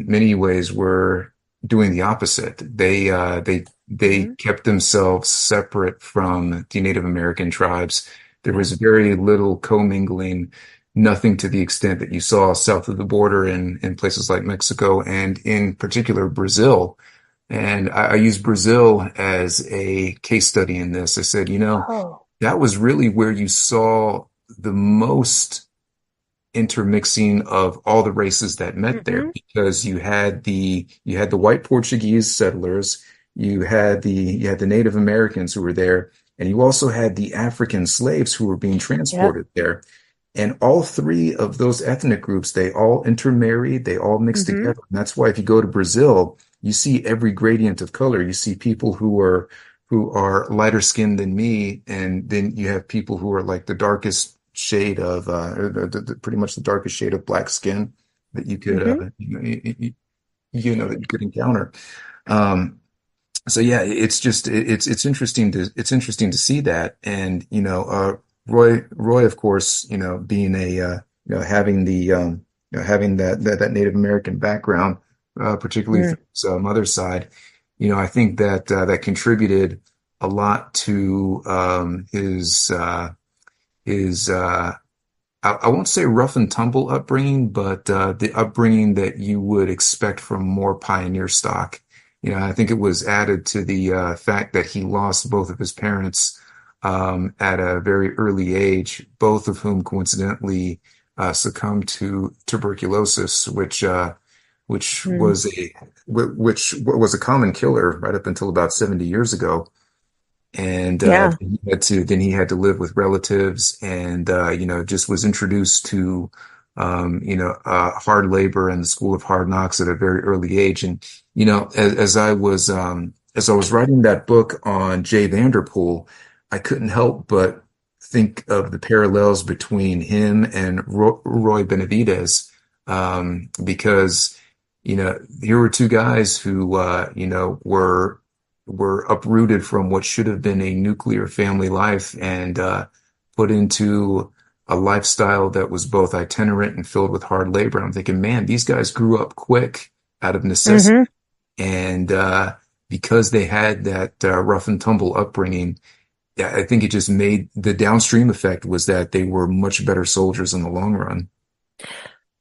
Speaker 2: many ways were doing the opposite. They
Speaker 1: Hmm.
Speaker 2: kept themselves separate from the Native American tribes. There was very little commingling, nothing to the extent that you saw south of the border in places like Mexico and in particular Brazil. And I use Brazil as a case study in this. I said,
Speaker 1: Oh.
Speaker 2: that was really where you saw the most intermixing of all the races that met there,
Speaker 1: Hmm.
Speaker 2: because you had the white Portuguese settlers, you had the Native Americans who were there, and you also had the African slaves who were being
Speaker 1: Yep.
Speaker 2: transported there. And all three of those ethnic groups, they all intermarried, they all mixed
Speaker 1: Hmm.
Speaker 2: together. And that's why if you go to Brazil, you see every gradient of color. You see people who are lighter skinned than me, and then you have people who are like the darkest shade of pretty much the darkest shade of black skin that you could
Speaker 1: Hmm.
Speaker 2: that you could encounter. Um, so yeah, it's just it's interesting to see that, and Roy of course being a having the having that Native American background, particularly
Speaker 1: Mm.
Speaker 2: from his mother's side, I think that that contributed a lot to his I won't say rough and tumble upbringing, but the upbringing that you would expect from more pioneer stock. I think it was added to the fact that he lost both of his parents at a very early age, both of whom coincidentally succumbed to tuberculosis, which
Speaker 1: Mm.
Speaker 2: was a common killer right up until about 70 years ago. And
Speaker 1: Yeah.
Speaker 2: then he had to live with relatives, and just was introduced to hard labor and the school of hard knocks at a very early age. And as I was writing that book on Jay Vanderpool, I couldn't help but think of the parallels between him and Roy Benavidez, because here were two guys who were uprooted from what should have been a nuclear family life, and put into a lifestyle that was both itinerant and filled with hard labor. I'm thinking, man, these guys grew up quick, out of necessity.
Speaker 1: Mm-hmm.
Speaker 2: And because they had that rough and tumble upbringing, yeah, I think it just made the downstream effect was that they were much better soldiers in the long run.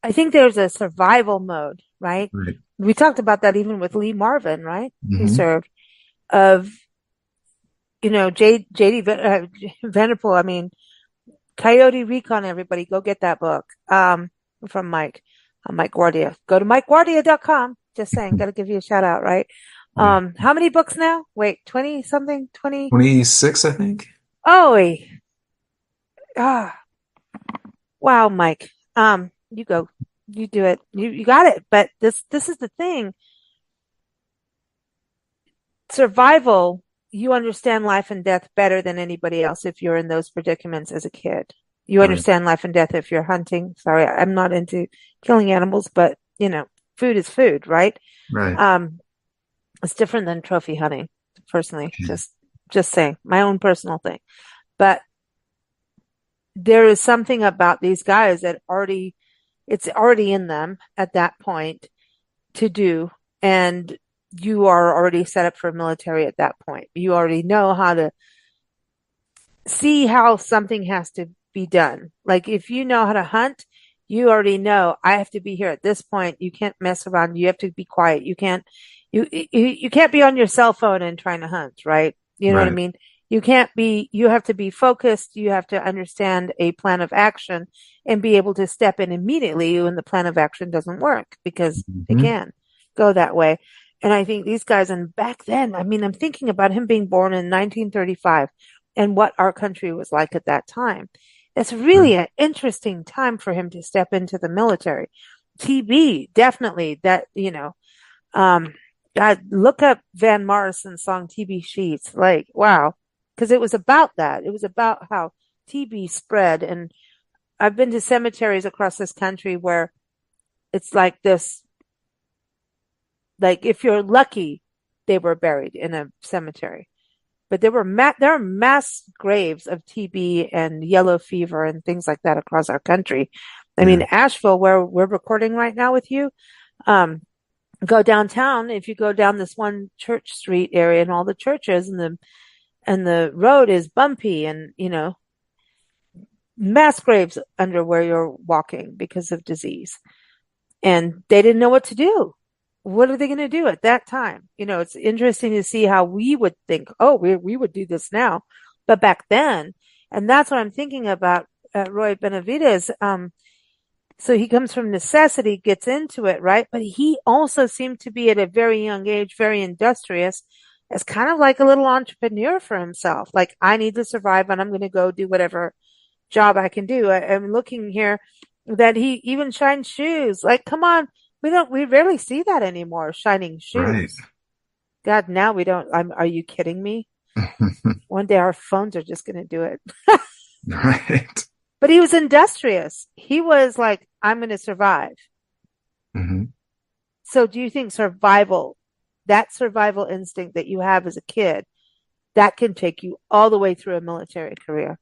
Speaker 1: I think there's a survival mode, right?
Speaker 2: Right.
Speaker 1: We talked about that even with Lee Marvin, right? Who
Speaker 2: Hmm.
Speaker 1: served of, JD Venerable. I mean, Coyote Recon, everybody, go get that book. From Mike Guardia. Go to MikeGuardia.com. Just saying, gotta give you a shout out, right?
Speaker 2: Yeah.
Speaker 1: How many books now? Wait, 20 something? 20?
Speaker 2: 26, I think.
Speaker 1: Oh, ah, wow, Mike. You go, you do it. You got it. But this is the thing. Survival, you understand life and death better than anybody else if you're in those predicaments as a kid. You
Speaker 2: Right.
Speaker 1: understand life and death if you're hunting. Sorry, I'm not into killing animals, but food is food, right?
Speaker 2: Right.
Speaker 1: Um, it's different than trophy hunting, personally. Just saying, my own personal thing. But there is something about these guys that it's already in them at that point to do. And you are already set up for military at that point. You already know how to see how something has to be done. Like if you know how to hunt, you already know I have to be here at this point. You can't mess around. You have to be quiet. You can't be on your cell phone and trying to hunt, right? You know what I
Speaker 2: Right.
Speaker 1: mean? You have to be focused. You have to understand a plan of action and be able to step in immediately when the plan of action doesn't work because it
Speaker 2: Hmm.
Speaker 1: can go that way. And I think these guys, and back then, I mean, I'm thinking about him being born in 1935 and what our country was like at that time. It's
Speaker 2: Right.
Speaker 1: really an interesting time for him to step into the military. TB, definitely that, um, God, look up Van Morrison's song TB Sheets. Like, wow. Because it was about that. It was about how TB spread. And I've been to cemeteries across this country where it's like this, like if you're lucky, they were buried in a cemetery. But there are mass graves of TB and yellow fever and things like that across our country. I mean,
Speaker 2: Yeah.
Speaker 1: Asheville, where we're recording right now with you, um, go downtown. If you go down this one church street area and all the churches and the road is bumpy and, mass graves under where you're walking because of disease. And they didn't know what to do. What are they going to do at that time? It's interesting to see how we would think, oh, we would do this now. But back then, and that's what I'm thinking about Roy Benavidez. So he comes from necessity, gets into it, right? But he also seemed to be at a very young age, very industrious, as kind of like a little entrepreneur for himself. Like, I need to survive and I'm going to go do whatever job I can do. I'm looking here that he even shines shoes. Like, come on. We rarely see that anymore, shining
Speaker 2: Right.
Speaker 1: shoes. God, now we don't. Are you kidding me? One day our phones are just going to do it.
Speaker 2: Right.
Speaker 1: But he was industrious. He was like, I'm going to survive.
Speaker 2: Hmm.
Speaker 1: So do you think that survival instinct that you have as a kid, that can take you all the way through a military career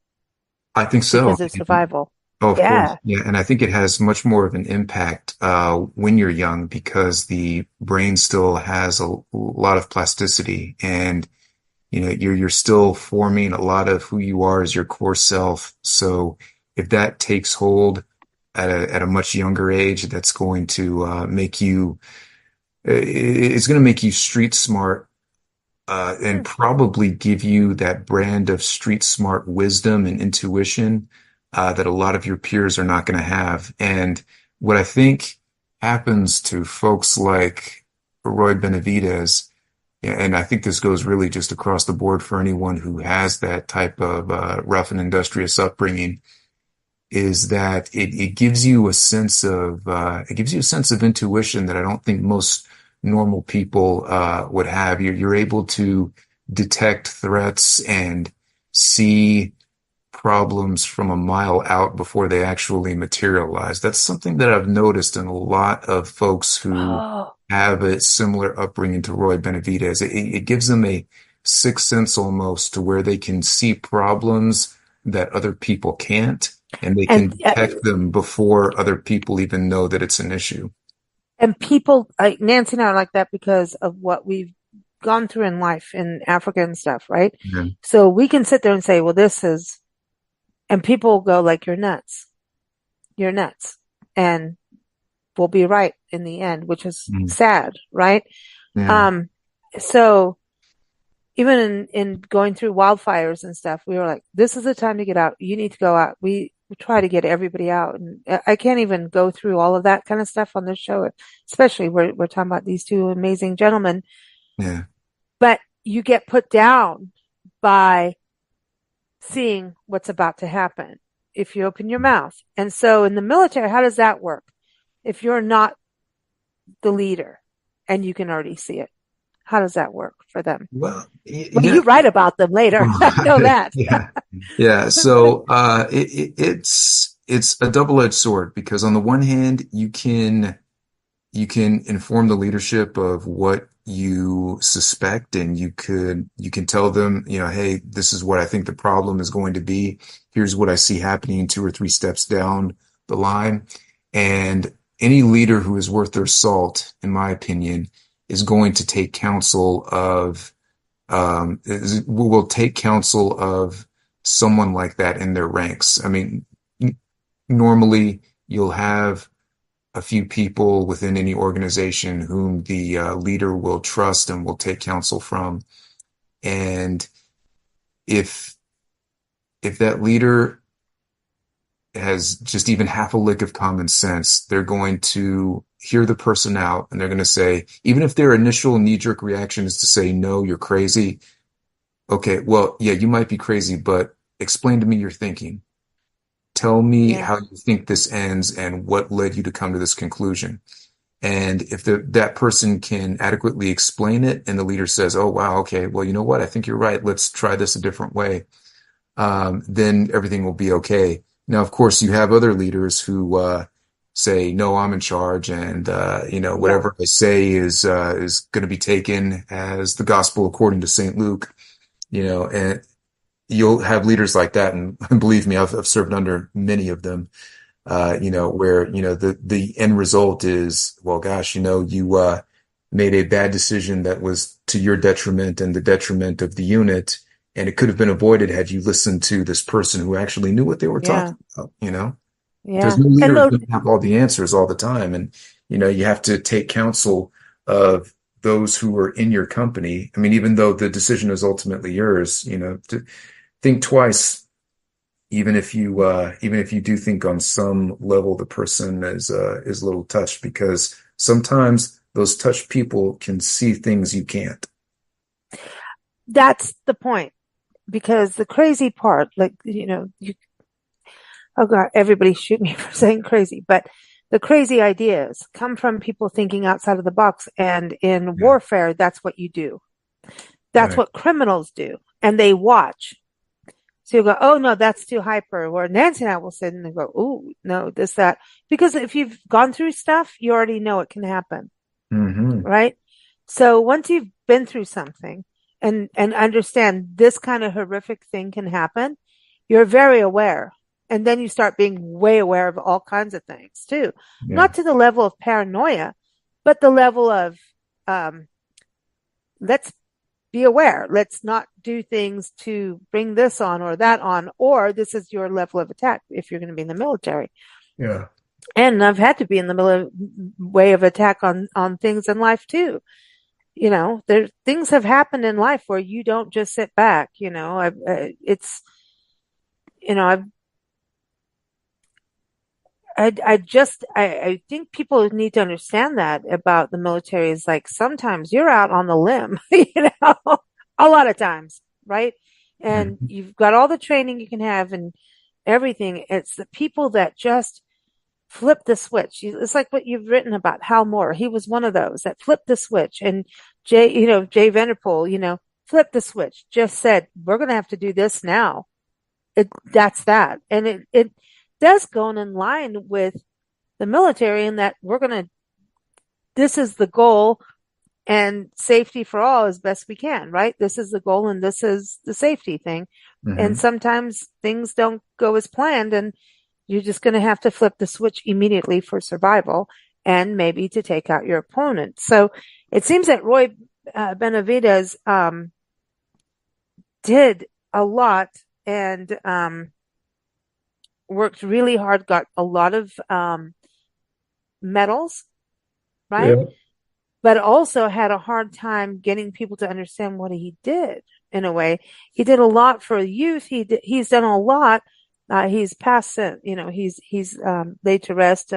Speaker 2: I think so.
Speaker 1: because of survival?
Speaker 2: Oh, of course.
Speaker 1: Yeah.
Speaker 2: Yeah. And I think it has much more of an impact when you're young because the brain still has a lot of plasticity and you're still forming a lot of who you are as your core self. So if that takes hold at a much younger age, that's going to make you it's going to make you street smart and
Speaker 1: Hmm.
Speaker 2: probably give you that brand of street smart wisdom and intuition that a lot of your peers are not going to have. And what I think happens to folks like Roy Benavidez, and I think this goes really just across the board for anyone who has that type of rough and industrious upbringing, is that it gives you a sense of intuition that I don't think most normal people would have. You're able to detect threats and see problems from a mile out before they actually materialize. That's something that I've noticed in a lot of folks who
Speaker 1: Oh,
Speaker 2: have a similar upbringing to Roy Benavidez. It gives them a sixth sense almost to where they can see problems that other people can't, and they can
Speaker 1: and
Speaker 2: detect them before other people even know that it's an issue.
Speaker 1: And people like Nancy and I are like that because of what we've gone through in life in Africa and stuff, right?
Speaker 2: Yeah.
Speaker 1: So we can sit there and say, well, this is, and people will go like, you're nuts. You're nuts. And we'll be right in the end, which is
Speaker 2: Mm.
Speaker 1: sad, right?
Speaker 2: Yeah.
Speaker 1: Um, so even in going through wildfires and stuff, we were like, this is the time to get out. You need to go out. We try to get everybody out. And I can't even go through all of that kind of stuff on this show, especially we're talking about these two amazing gentlemen,
Speaker 2: Yeah.
Speaker 1: but you get put down by seeing what's about to happen if you open your mouth. And so in the military, how does that work? If you're not the leader and you can already see it, how does that work for them?
Speaker 2: Well,
Speaker 1: Well, you write about them later. I know that.
Speaker 2: yeah. Yeah. So, it's a double-edged sword because on the one hand, you can inform the leadership of what you suspect, and you can tell them, hey, this is what I think the problem is going to be. Here's what I see happening 2 or 3 steps down the line. And any leader who is worth their salt, in my opinion, is going to take counsel of will take counsel of someone like that in their ranks. I mean, normally you'll have a few people within any organization whom the leader will trust and will take counsel from. And if that leader has just even half a lick of common sense, they're going to hear the person out and they're going to say, even if their initial knee-jerk reaction is to say, no, you're crazy. Okay, well, yeah, you might be crazy, but explain to me your thinking. Tell me
Speaker 1: Yeah.
Speaker 2: how you think this ends and what led you to come to this conclusion. And if that person can adequately explain it and the leader says, oh, wow, okay, well, you know what? I think you're right. Let's try this a different way. Then everything will be okay. Now, of course, you have other leaders who say, no, I'm in charge. And,
Speaker 1: Yeah.
Speaker 2: whatever I say is going to be taken as the gospel according to St. Luke, and you'll have leaders like that. And believe me, I've served under many of them, where, the end result is, well, gosh, you made a bad decision that was to your detriment and the detriment of the unit. And it could have been avoided had you listened to this person who actually knew what they were
Speaker 1: Yeah.
Speaker 2: talking about. There's
Speaker 1: Yeah.
Speaker 2: no
Speaker 1: And
Speaker 2: leader who's
Speaker 1: the,
Speaker 2: going to have all the answers all the time. And, you have to take counsel of those who are in your company. I mean, even though the decision is ultimately yours, to think twice, even if you do think on some level the person is a little touched, because sometimes those touched people can see things you can't.
Speaker 1: that's the point because the crazy part, like, oh God, everybody shoot me for saying crazy, but the crazy ideas come from people thinking outside of the box. And in
Speaker 2: Yeah.
Speaker 1: warfare, that's what you do. That's
Speaker 2: Right.
Speaker 1: what criminals do. And they watch. So you go, oh no, that's too hyper. Or Nancy and I will sit and they go, oh no, this, that. Because if you've gone through stuff, you already know it can happen,
Speaker 2: Hmm.
Speaker 1: right? So once you've been through something and understand this kind of horrific thing can happen, you're very aware. And then you start being way aware of all kinds of things too.
Speaker 2: Yeah.
Speaker 1: Not to the level of paranoia, but the level of, um, let's be aware. Let's not do things to bring this on or that on, or this is your level of attack if you're going to be in the military.
Speaker 2: Yeah.
Speaker 1: And I've had to be in the way of attack on things in life too. There things have happened in life where you don't just sit back. It's I've I think people need to understand that about the military is like sometimes you're out on the limb, a lot of times, right? And
Speaker 2: Mhm.
Speaker 1: you've got all the training you can have and everything. It's the people that just flip the switch. It's like what you've written about Hal Moore. He was one of those that flipped the switch. And Jay Vanderpool, flipped the switch, just said, we're going to have to do this now. That's that. And it does go in line with the military in that this is the goal and safety for all as best we can, right? This is the goal and this is the safety thing. And
Speaker 2: Hmm.
Speaker 1: sometimes things don't go as planned and you're just going to have to flip the switch immediately for survival. and maybe to take out your opponent. So it seems that Roy Benavidez did a lot and worked really hard, got a lot of medals, right?
Speaker 2: Yeah.
Speaker 1: But also had a hard time getting people to understand what he did in a way. He did a lot for youth. He's done a lot. He's passed, he's laid to rest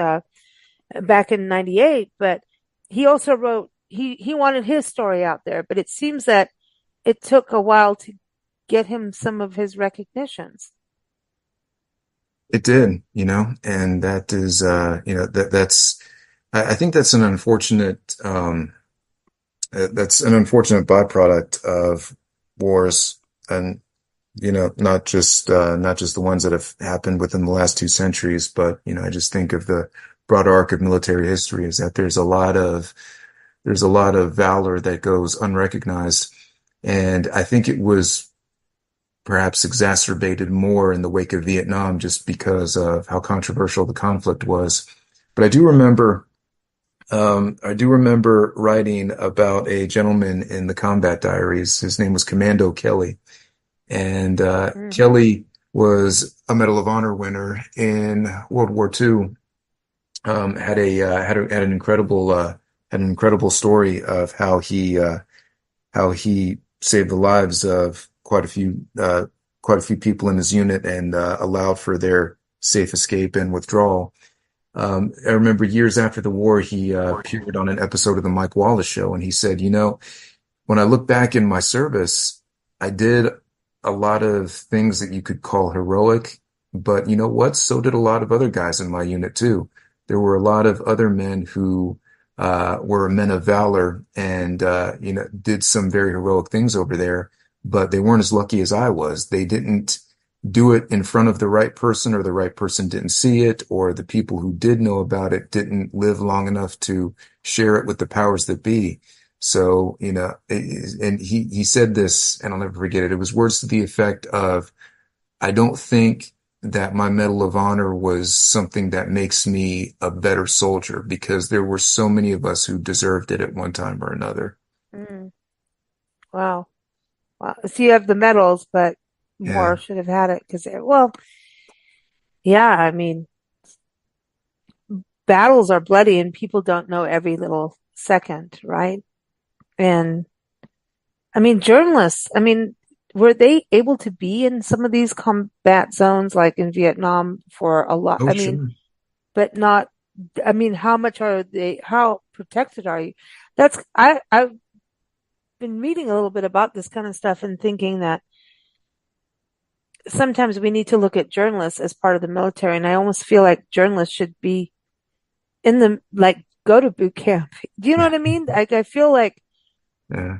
Speaker 1: back in '98, but he also wrote, he wanted his story out there, but it seems that it took a while to get him some of his recognitions.
Speaker 2: It did, and that is, I think that's an unfortunate byproduct of wars, and not just the ones that have happened within the last 2 centuries, but I just think of the broad arc of military history is that there's a lot of valor that goes unrecognized, and I think it was perhaps exacerbated more in the wake of Vietnam just because of how controversial the conflict was. But I do remember writing about a gentleman in the combat diaries. His name was Commando Kelly. And Kelly was a Medal of Honor winner in World War II. Had an incredible story of how he saved the lives of quite a few people in his unit and allowed for their safe escape and withdrawal. I remember years after the war, he appeared on an episode of the Mike Wallace Show, and he said, when I look back in my service, I did a lot of things that you could call heroic, but you know what? So did a lot of other guys in my unit too. There were a lot of other men who were men of valor and did some very heroic things over there, but they weren't as lucky as I was. They didn't do it in front of the right person, or the right person didn't see it, or the people who did know about it didn't live long enough to share it with the powers that be. So, and he said this, and I'll never forget it. It was words to the effect of, I don't think that my Medal of Honor was something that makes me a better soldier, because there were so many of us who deserved it at one time or another.
Speaker 1: Mm. Wow. Wow. So you have the medals, but
Speaker 2: Yeah.
Speaker 1: more should have had it because, well, yeah, I mean, battles are bloody and people don't know every little second, right? And I mean, journalists, I mean, were they able to be in some of these combat zones like in Vietnam for a lot?
Speaker 2: Oh,
Speaker 1: I mean,
Speaker 2: sure.
Speaker 1: but not, I mean, how much are they, how protected are you? I've been reading a little bit about this kind of stuff and thinking that sometimes we need to look at journalists as part of the military. And I almost feel like journalists should be in the, like, go to boot camp. Do you know what I mean? I feel like,
Speaker 2: Yeah.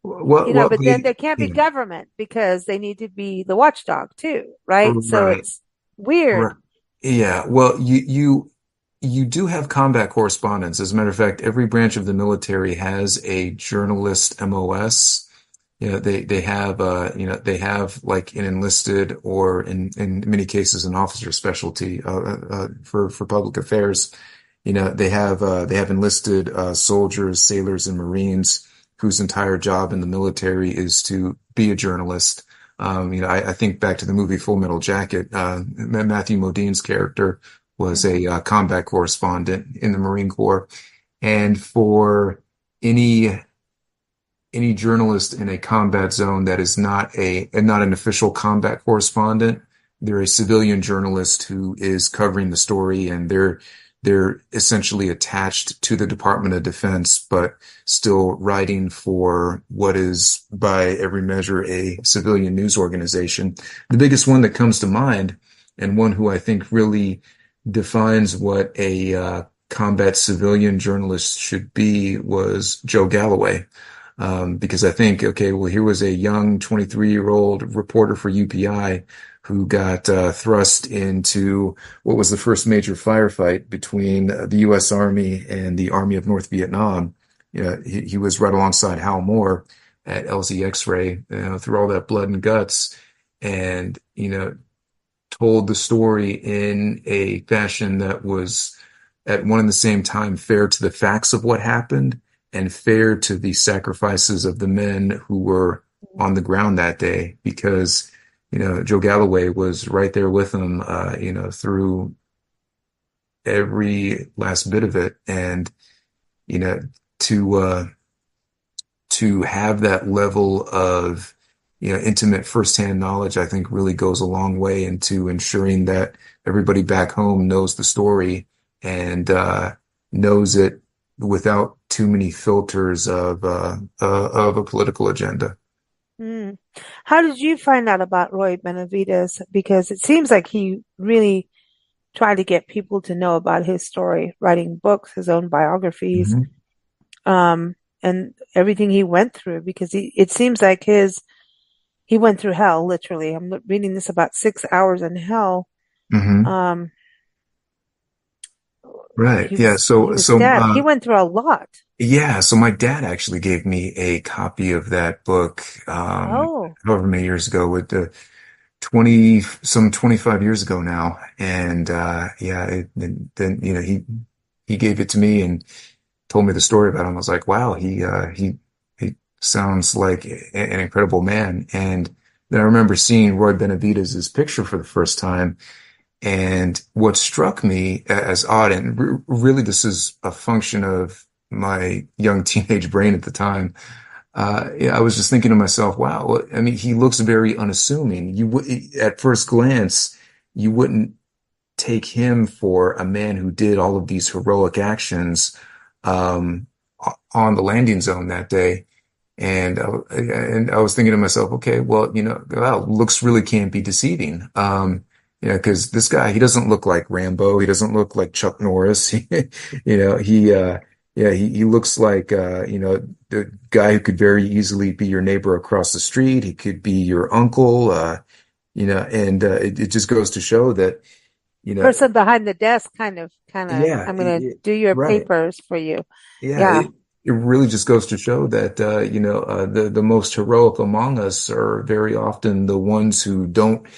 Speaker 2: Well,
Speaker 1: but then there can't be government because they need to be the watchdog too, right? So
Speaker 2: right.
Speaker 1: it's weird.
Speaker 2: Right. Yeah. Well, you do have combat correspondents. As a matter of fact, every branch of the military has a journalist MOS. They have like an enlisted, or in many cases an officer specialty for public affairs. They have enlisted soldiers, sailors, and Marines whose entire job in the military is to be a journalist. I think back to the movie Full Metal Jacket. Matthew Modine's character was
Speaker 1: Hmm.
Speaker 2: a combat correspondent in the Marine Corps, and for any journalist in a combat zone that is not an official combat correspondent, they're a civilian journalist who is covering the story, and they're essentially attached to the Department of Defense, but still writing for what is by every measure a civilian news organization. The biggest one that comes to mind, and one who I think really defines what a combat civilian journalist should be, was Joe Galloway. Because I think, okay, well, here was a young 23-year-old reporter for UPI who got thrust into what was the first major firefight between the U.S. Army and the Army of North Vietnam. He was right alongside Hal Moore at LZ X-ray, through all that blood and guts, and told the story in a fashion that was at one and the same time fair to the facts of what happened and fair to the sacrifices of the men who were on the ground that day because, Joe Galloway was right there with him, through every last bit of it. And, you know, to, uh, to have that level of, intimate firsthand knowledge, I think really goes a long way into ensuring that everybody back home knows the story and, knows it without too many filters of a political agenda.
Speaker 1: Mm. How did you find out about Roy Benavidez? Because it seems like he really tried to get people to know about his story, writing books, his own biographies,
Speaker 2: Hmm.
Speaker 1: um, and everything he went through. Because it seems like he went through hell, literally. I'm reading this about 6 hours in hell.
Speaker 2: Hmm.
Speaker 1: Um,
Speaker 2: Right. Yeah.
Speaker 1: he
Speaker 2: So,
Speaker 1: was
Speaker 2: so,
Speaker 1: stabbed. He went through a lot.
Speaker 2: yeah. So my dad actually gave me a copy of that book,
Speaker 1: Oh,
Speaker 2: however many years ago with the 20, some 25 years ago now. And, yeah, then, he gave it to me and told me the story about him. I was like, wow, he sounds like an incredible man. And then I remember seeing Roy Benavidez's picture for the first time. And what struck me as odd, and really this is a function of my young teenage brain at the time. Yeah, I was just thinking to myself, wow, I mean, he looks very unassuming. You would, at first glance, you wouldn't take him for a man who did all of these heroic actions, um, on the landing zone that day. And I was thinking to myself, okay, well, wow, looks really can't be deceiving. Because this guy, he doesn't look like Rambo. He doesn't look like Chuck Norris. Yeah, he looks like, the guy who could very easily be your neighbor across the street. He could be your uncle, and it just goes to show that, you know,
Speaker 1: person behind the desk,
Speaker 2: yeah,
Speaker 1: I'm gonna do your
Speaker 2: right.
Speaker 1: papers for you.
Speaker 2: Yeah,
Speaker 1: Yeah.
Speaker 2: it really just goes to show that the most heroic among us are very often the ones who don't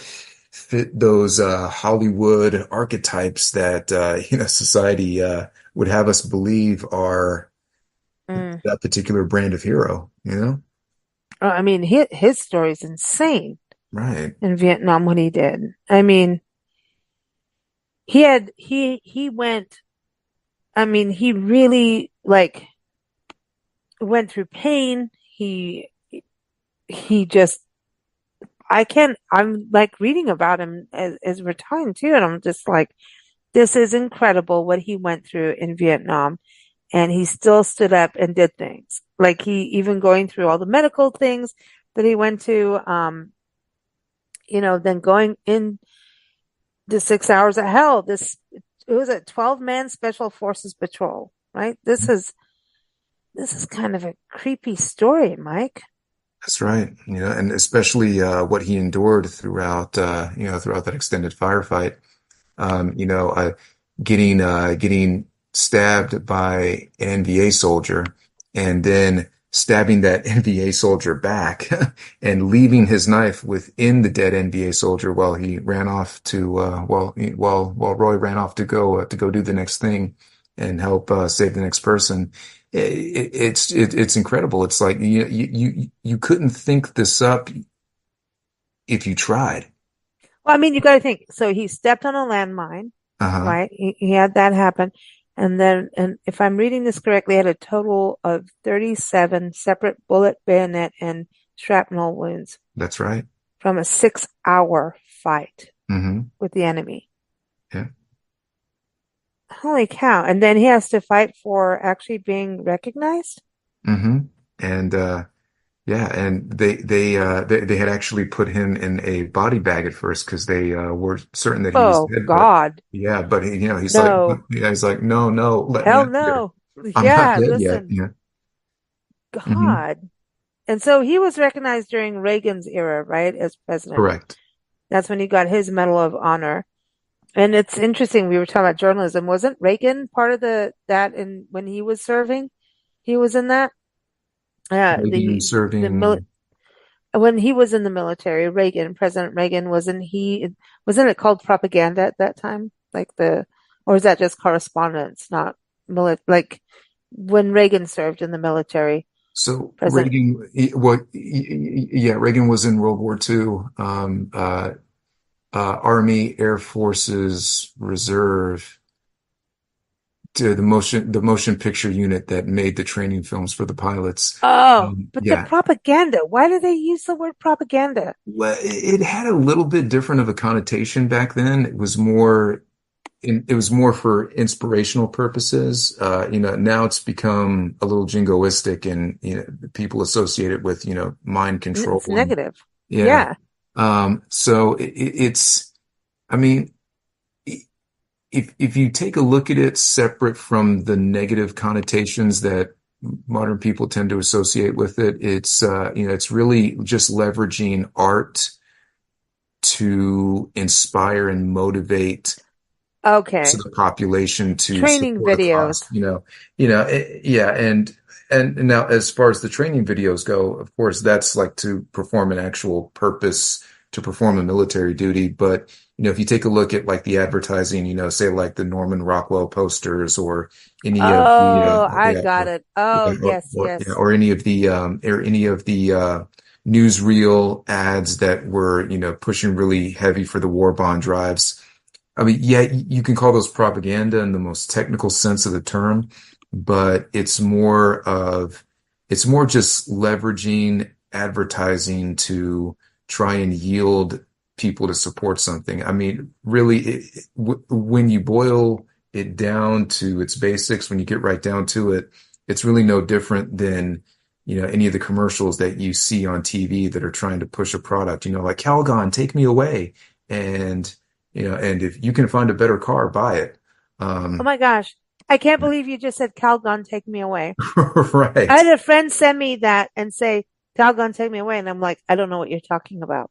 Speaker 2: fit those Hollywood archetypes that society would have us believe are
Speaker 1: Mm.
Speaker 2: that particular brand of hero, you know?
Speaker 1: I mean, his story is insane
Speaker 2: Right.
Speaker 1: in Vietnam what he did. I mean, he went. I mean, he really like went through pain. He just I can't. I'm like reading about him as we're talking too, and I'm just like, this is incredible what he went through in Vietnam, and he still stood up and did things. Like he even going through all the medical things that he went to, then going in the 6 hours of hell. It was a 12-man special forces patrol, right? This is kind of a creepy story, Mike.
Speaker 2: That's right. And especially what he endured throughout that extended firefight. um, you know, uh, getting stabbed by an NVA soldier and then stabbing that NVA soldier back and leaving his knife within the dead NVA soldier while he ran off to while Roy ran off to go do the next thing and help save the next person. It's incredible. It's like you couldn't think this up if you tried.
Speaker 1: Well, I mean, you got to think. So he stepped on a landmine,
Speaker 2: Uh-huh.
Speaker 1: right? He had that happen. And if I'm reading this correctly, had a total of 37 separate bullet, bayonet, and shrapnel wounds
Speaker 2: That's right.
Speaker 1: from a 6-hour fight
Speaker 2: Hmm.
Speaker 1: with the enemy.
Speaker 2: Yeah.
Speaker 1: Holy cow. And then he has to fight for actually being recognized?
Speaker 2: Hmm. And yeah, and they had actually put him in a body bag at first because they were certain that he was
Speaker 1: Oh,
Speaker 2: dead. But
Speaker 1: God.
Speaker 2: yeah, but
Speaker 1: No.
Speaker 2: he's like, no, no, let me
Speaker 1: Hell
Speaker 2: out of here.
Speaker 1: no.
Speaker 2: I'm not
Speaker 1: Yeah,
Speaker 2: dead yet.
Speaker 1: listen.
Speaker 2: Yeah. Hmm.
Speaker 1: God. And so he was recognized during Reagan's era, right, as president.
Speaker 2: Correct.
Speaker 1: That's when he got his Medal of Honor. And it's interesting, we were talking about journalism. Wasn't Reagan part of that in when he was serving? He was in that?
Speaker 2: Reagan
Speaker 1: The mil
Speaker 2: serving.
Speaker 1: when he was in the military, Reagan, President Reagan, wasn't it called propaganda at that time? Like the Or is that just correspondence, not like when Reagan served in the military?
Speaker 2: So
Speaker 1: President.
Speaker 2: Yeah, Reagan was in World War II, Army, Air Forces, Reserve, to the motion picture unit that made the training films for the pilots.
Speaker 1: Oh, but the
Speaker 2: Yeah,
Speaker 1: propaganda. Why do they use the word propaganda?
Speaker 2: well, it had a little bit different of a connotation back then. It was more for inspirational purposes. Now it's become a little jingoistic, and people associate it with mind control
Speaker 1: It's
Speaker 2: and
Speaker 1: negative.
Speaker 2: yeah.
Speaker 1: Yeah.
Speaker 2: So it's, I mean, if you take a look at it separate from the negative connotations that modern people tend to associate with it, it's really just leveraging art to inspire and motivate to
Speaker 1: Okay.
Speaker 2: the population to
Speaker 1: Training
Speaker 2: support a cause,
Speaker 1: videos.
Speaker 2: yeah. And now as far as the training videos go, of course, that's like to perform an actual purpose, to perform a military duty. But, if you take a look at like the advertising, say like the Norman Rockwell posters or any of the,
Speaker 1: Oh, I
Speaker 2: yeah,
Speaker 1: got it. Oh,
Speaker 2: yeah,
Speaker 1: yes, yes.
Speaker 2: or any of the newsreel ads that were, pushing really heavy for the war bond drives. I mean, yeah, you can call those propaganda in the most technical sense of the term, but it's more just leveraging advertising to try and yield people to support something. I mean, really, when you boil it down to its basics, when you get right down to it, it's really no different than, any of the commercials that you see on TV that are trying to push a product, like Calgon, take me away. And if you can find a better car, buy it.
Speaker 1: Oh
Speaker 2: Um,
Speaker 1: my gosh. I can't believe you just said Calgon, take me away. I
Speaker 2: right.
Speaker 1: had a friend send me that and say, Calgon, take me away. And I'm like, I don't know what you're talking about.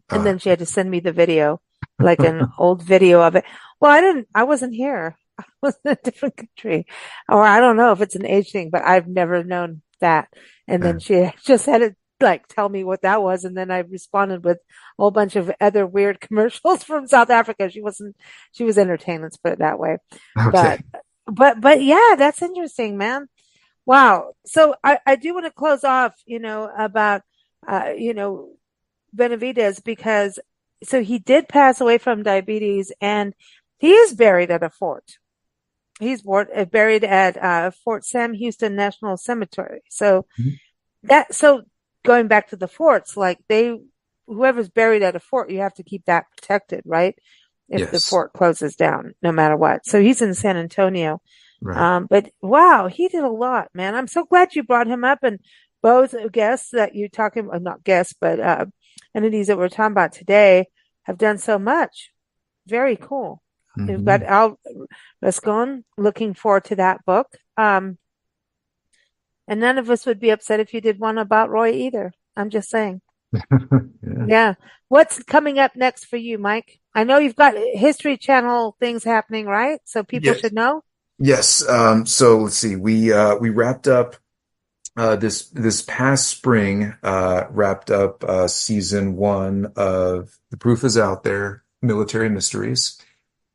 Speaker 1: And
Speaker 2: Uh,
Speaker 1: then she had to send me the video, like an old video of it. Well, I wasn't here. I was in a different country. Or I don't know if it's an age thing, but I've never known that. And then she just had to like tell me what that was. And then I responded with a whole bunch of other weird commercials from South Africa. She was entertained, let's put it that way. But,
Speaker 2: okay.
Speaker 1: but yeah, that's interesting, man. Wow. So I do want to close off, about, you know, Benavidez because so he did pass away from diabetes and he is buried at a fort. Buried at Fort Sam Houston National Cemetery. So going back to the forts, like whoever's buried at a fort, you have to keep that protected, right? If the
Speaker 2: Yes.
Speaker 1: fort closes down, no matter what. So he's in San Antonio.
Speaker 2: Right.
Speaker 1: But wow, he did a lot, man. I'm so glad you brought him up and both guests that you're talking, not guests, but entities that we're talking about today have done so much. Very cool. We've got
Speaker 2: Hmm.
Speaker 1: Al Rascon. Looking forward to that book. And none of us would be upset if you did one about Roy either. I'm just saying.
Speaker 2: Yeah.
Speaker 1: Yeah. What's coming up next for you, Mike? I know you've got History Channel things happening, right? So people
Speaker 2: Yes.
Speaker 1: should know.
Speaker 2: Yes. So let's see. We wrapped up this past spring, wrapped up season one of The Proof is Out There, Military Mysteries.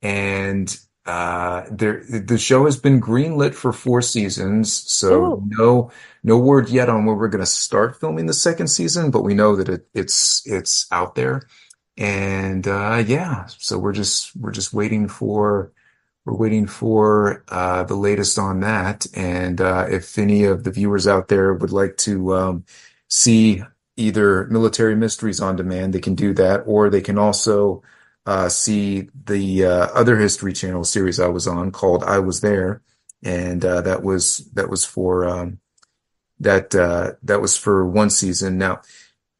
Speaker 2: And the show has been greenlit for 4 seasons, so
Speaker 1: Ooh,
Speaker 2: no word yet on where we're going to start filming the second season, but we know that it's out there. And yeah, so we're just waiting for the latest on that. And if any of the viewers out there would like to see either Military Mysteries on demand, they can do that, or they can also see the other History Channel series I was on called I Was There, and that was for 1 season. Now,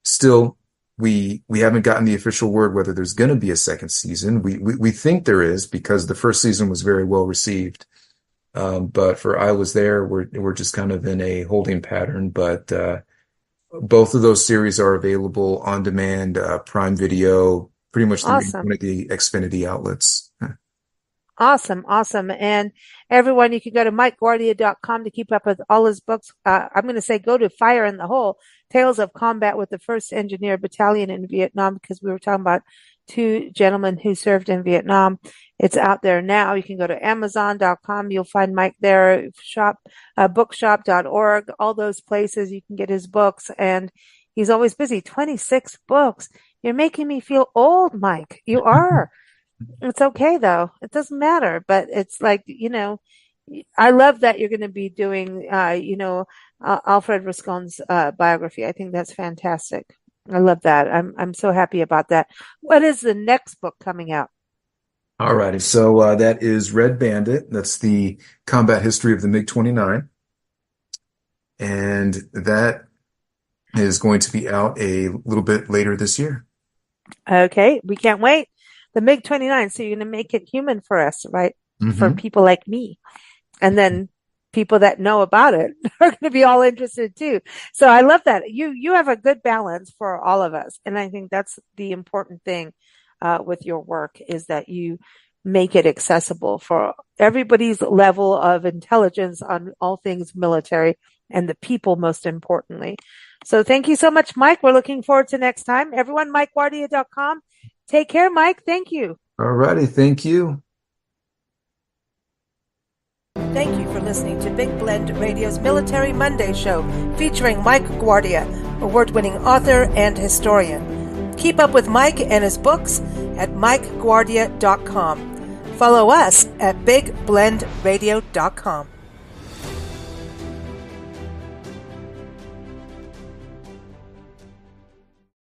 Speaker 2: still, we haven't gotten the official word whether there's going to be a second season. We think there is because the first season was very well received. But for I Was There, we're just kind of in a holding pattern. But both of those series are available on demand, Prime Video, pretty much through
Speaker 1: awesome.
Speaker 2: one of the Xfinity outlets.
Speaker 1: Awesome, awesome. And everyone, you can go to MikeGuardia.com to keep up with all his books. I'm going to say go to Fire in the Hole, Tales of Combat with the 1st Engineer Battalion in Vietnam, because we were talking about two gentlemen who served in Vietnam. It's out there now. You can go to Amazon.com. You'll find Mike there. Bookshop.org, all those places you can get his books. And he's always busy. 26 books. You're making me feel old, Mike. You are. It's okay, though. It doesn't matter. But it's like, I love that you're going to be doing, ALFRED Rascon's biography. I think that's fantastic. I love that. I'm so happy about that. What is the next book coming out?
Speaker 2: All righty. So that is Red Bandit. That's the combat history of the MiG-29. And that is going to be out a little bit later this year.
Speaker 1: Okay. We can't wait. The MiG-29. So you're going to make it human for us, right?
Speaker 2: Mm-hmm.
Speaker 1: For people like me. And then people that know about it are going to be all interested too. So I love that. You have a good balance for all of us. And I think that's the important thing with your work, is that you make it accessible for everybody's level of intelligence on all things military, and the people most importantly. So thank you so much, Mike. We're looking forward to next time. Everyone, MikeGuardia.com. Take care, Mike. Thank you.
Speaker 2: All righty. Thank you.
Speaker 1: Thank you for listening to Big Blend Radio's Military Monday show, featuring Mike Guardia, award-winning author and historian. Keep up with Mike and his books at MikeGuardia.com. Follow us at BigBlendRadio.com.